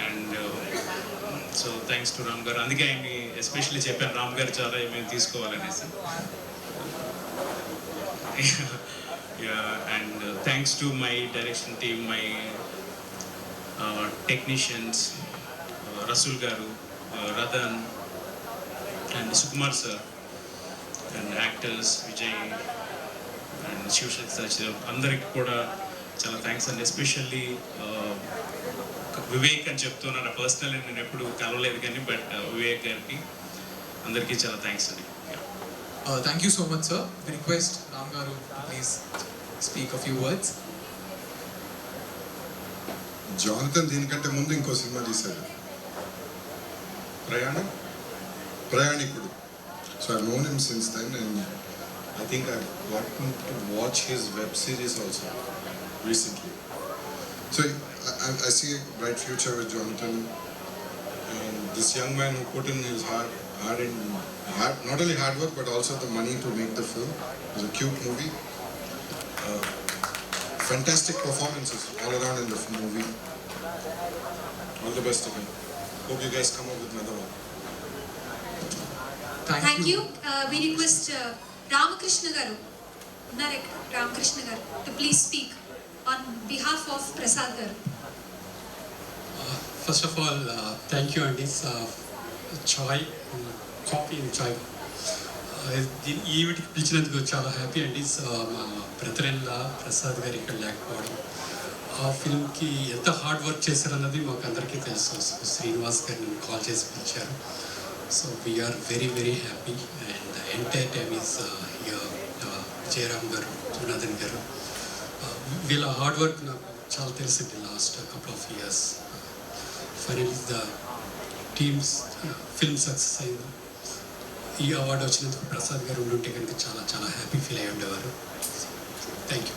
And so thanks to Ram గారు. అందుకే ఆయన్ని ఎస్పెషల్లీ చెప్పాను రామ్ గారు చాలా మేము తీసుకోవాలనేసి. And thanks to my direction team, my technicians, Rasul Garu, Radhan, and Sukumar sir, and actors Vijay and Shivshak Sachdev. Andariki kuda chala thanks, and especially Vivek అని చెప్తున్నాను. Personally నేను ఎప్పుడు కలవలేదు కానీ బట్ వివేక్ గారికి అందరికీ చాలా థ్యాంక్స్ అండి. Thank you so much, sir. We request Ram garu please speak a few words. Jonathan దీనికంటే ముందు ఇంకో సినిమా తీశాడు, Prayanikudu. So I known him since then, and I think I gotten to watch his web series also recently. So I see a bright future with Jonathan, and this young man who put in his not only hard work but also the money to make the film. It was a cute movie. Fantastic performances all around in the movie. All the best again. Hope you guys come up with another one. Thank you. We request Ramakrishna garu, Ramakrishna garu, to please speak on behalf of Prasad garu. First of all, thank you, Andy. Chai, coffee and chai. ఈవిడికి పిలిచినందుకు చాలా happy అండి. మా brother in law Prasad గారు ఇక్కడ లేకపోవడం, ఆ ఫిల్మ్కి ఎంత hard work చేశారన్నది మాకు అందరికీ తెలుసు. శ్రీనివాస్ గారు నన్ను కాల్ చేసి పిలిచారు. So we're very very happy and the entire time is Jayaram garu, Jonathan garu, వీళ్ళ హార్డ్ వర్క్ నాకు చాలా తెలిసింది last couple of years. Finally the team's film success అయింది. ఈ అవార్డు వచ్చినందుకు ప్రసాద్ గారు ఉండుంటే కనుక చాలా చాలా హ్యాపీ ఫీల్ అయ్యి ఉండేవారు. Thank you.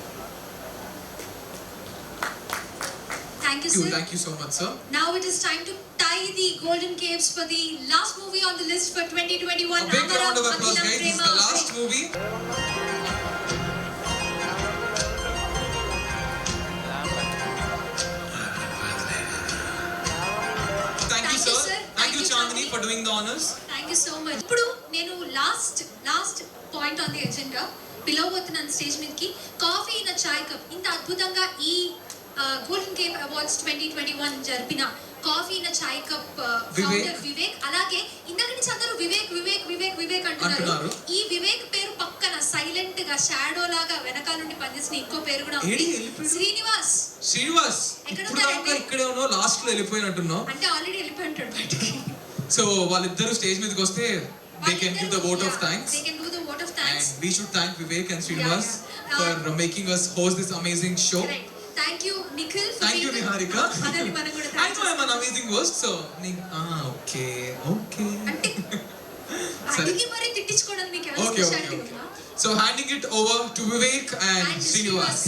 Thank you, sir. Thank you so much, sir. Now it is time to tie the golden capes for the last movie on the list for 2021. A big round of applause, guys. This is the last movie. Thank you, sir. Thank you, Chandni, for doing the honors. Thank you so much. ఇప్పుడు నేను last point on the agenda పిలవబోతున్నాను stage మీదకి. Coffee in chai cup. ఇంత అద్భుతంగా ఈ Golden Cape Awards 2021 జరిపిన coffee in chai cup founder Vivek. అలాగే ఇందాక నుంచి అందరూ వివేక్ వివేక్ వివేక్ వివేక్ అంటున్నారు. ఈ వివేక్ పేరు పక్కన సైలెంట్ గా షాడో లాగా వెనకాల నుండి పనిచేసిన ఇంకో పేరు కూడా ఉంది, శ్రీనివాస్. శ్రీనివాస్ ఇక్కడే ఉన్నావు, లాస్ట్ లో వెళ్ళిపోయినట్టున్నావు. అంటే ఆల్రెడీ వెళ్ళిపోయి ఉంటాడు బయటికి. సో వాళ్ళిద్దరు స్టేజ్ మీదకి వస్తే they can give the vote of thanks. They can do the vote of thanks. And we should thank Vivek and Srinivas for making us host this amazing show. Right. Thank you, Nikhil. Thank you, Niharika. అదని మనం కూడా I know I'm an amazing host, so okay. అడిగి మరి తిట్టించుకోవడం మీకు ఏమైనా speciality ఉందా? So handing it over to Vivek and Srinivas.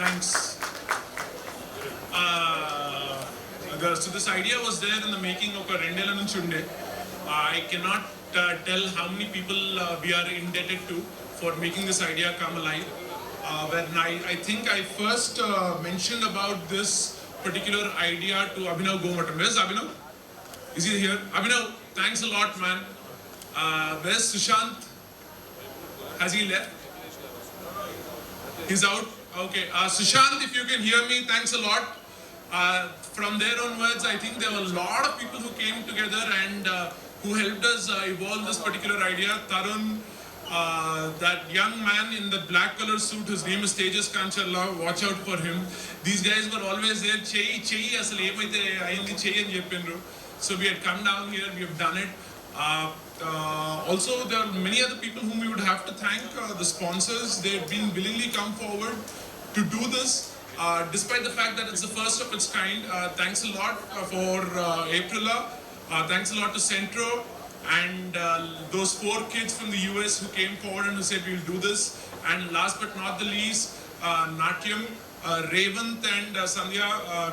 Thanks. So this idea was there in the making of a rendela nunchunde. I cannot tell how many people we are indebted to for making this idea come alive. When I think I first mentioned about this particular idea to Abhinav Gomatam. Where's Abhinav? Is he here? Abhinav, thanks a lot, man. Where's Sushant? Has he left? He's out? Okay. Sushant, if you can hear me, thanks a lot. From there onwards, I think there were a lot of people who came together and who helped us evolve this particular idea. Tarun, that young man in the black color suit, his name is Tejas Kancharla, watch out for him. These guys were always there. Cheyi asalu emaithe ayindi cheyi ani cheppinru. So we had come down here, we have done it. Also, there are many other people whom we would have to thank, the sponsors. They've been willingly come forward to do this. Despite the fact that it's the first of its kind, thanks a lot for Aprila, thanks a lot to Centro, and those 4 kids from the US who came forward and who said we'll do this. And last but not the least, Natyam, Revant and Sandhya,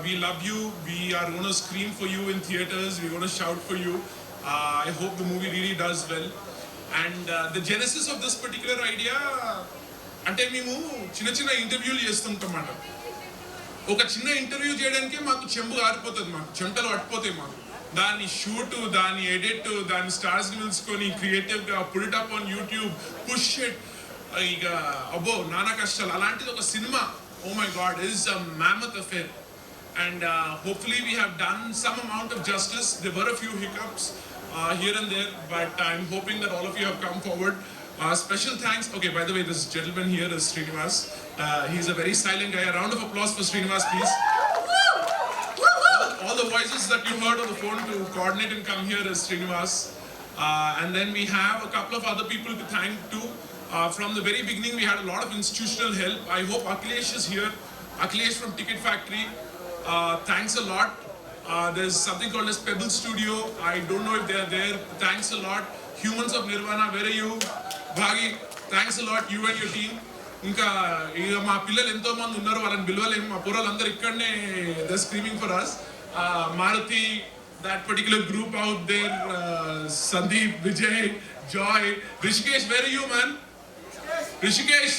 we love you. We are going to scream for you in theaters. We're going to shout for you. I hope the movie really does well. And the genesis of this particular idea, అంటే మేము చిన్న ఇంటర్వ్యూలు చేస్తుంటామన్నమాట. ఒక చిన్న interview చేయడానికే మాకు చెంబు ఆరిపోతుంది, మాకు చెమటలు పట్టిపోతాయి. మాకు దాని షూట్, దాని ఎడిట్, దాని స్టార్స్ని పిలుచుకొని క్రియేటివ్గా put it up on YouTube, push it, ఇక అబ్బో నానా కష్టాలు. అలాంటిది ఒక cinema, oh my God, is a mammoth affair. And hopefully we have done some amount of justice. There were a few hiccups here and there, but I'm hoping that all of you have come forward. Special thanks. Okay, by the way, this gentleman here is Srinivas. He's a very silent guy. A round of applause for Srinivas, please. All the voices that you heard on the phone to coordinate and come here is Srinivas. And then we have a couple of other people to thank too. From the very beginning, we had a lot of institutional help. I hope Akhilesh is here. Akhilesh from Ticket Factory. Thanks a lot. There's something called as Pebble Studio. I don't know if they are there. Thanks a lot. Humans of Nirvana, where are you? Bhagi, thanks a lot, you and your team. ఇంకా ఇక మా పిల్లలు ఎంతో మంది ఉన్నారు, వాళ్ళని పిలవలేము. మా పూర్వలందరూ ఇక్కడనే they screaming for us. Maruthi, that particular group out there, Sandeep, Vijay, Joy, Rishikesh, where are you, man? Rishikesh,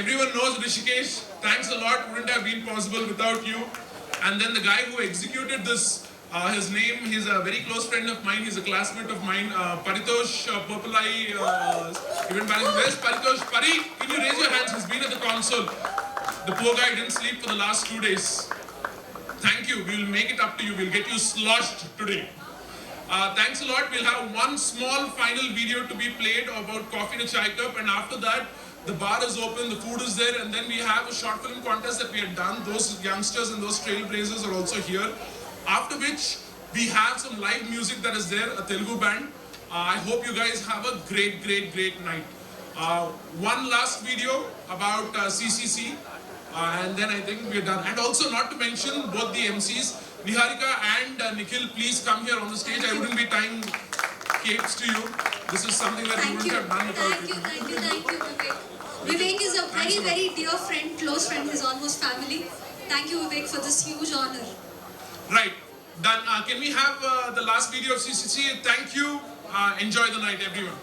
everyone knows Rishikesh. Thanks a lot, wouldn't have been possible without you. And then the guy who executed this, his name, he's a very close friend of mine, he's a classmate of mine, Paritosh Populai, even where's Paritosh? Pari, can you raise your hands? He's been at the console. The poor guy didn't sleep for the last 2 days. Thank you, we will make it up to you, we'll get you sloshed today. Thanks a lot, we'll have one small final video to be played about Coffee in a Chai Cup, and after that, The bar is open, the food is there, and then we have a short film contest that we had done. Those youngsters and those trailblazers are also here. After which, we have some live music that is there, a Telugu band. I hope you guys have a great night. One last video about CCC, and then I think we're done. And also, not to mention both the MCs, Niharika and Nikhil, please come here on the stage. I wouldn't be tying capes to you. This is something that you wouldn't have done without you. Thank you, Vivek. Vivek is a very dear friend, close friend, he's almost family. Thank you, Vivek, for this huge honor. Right, done. Can we have the last video of CCC? Thank you. Enjoy the night, everyone.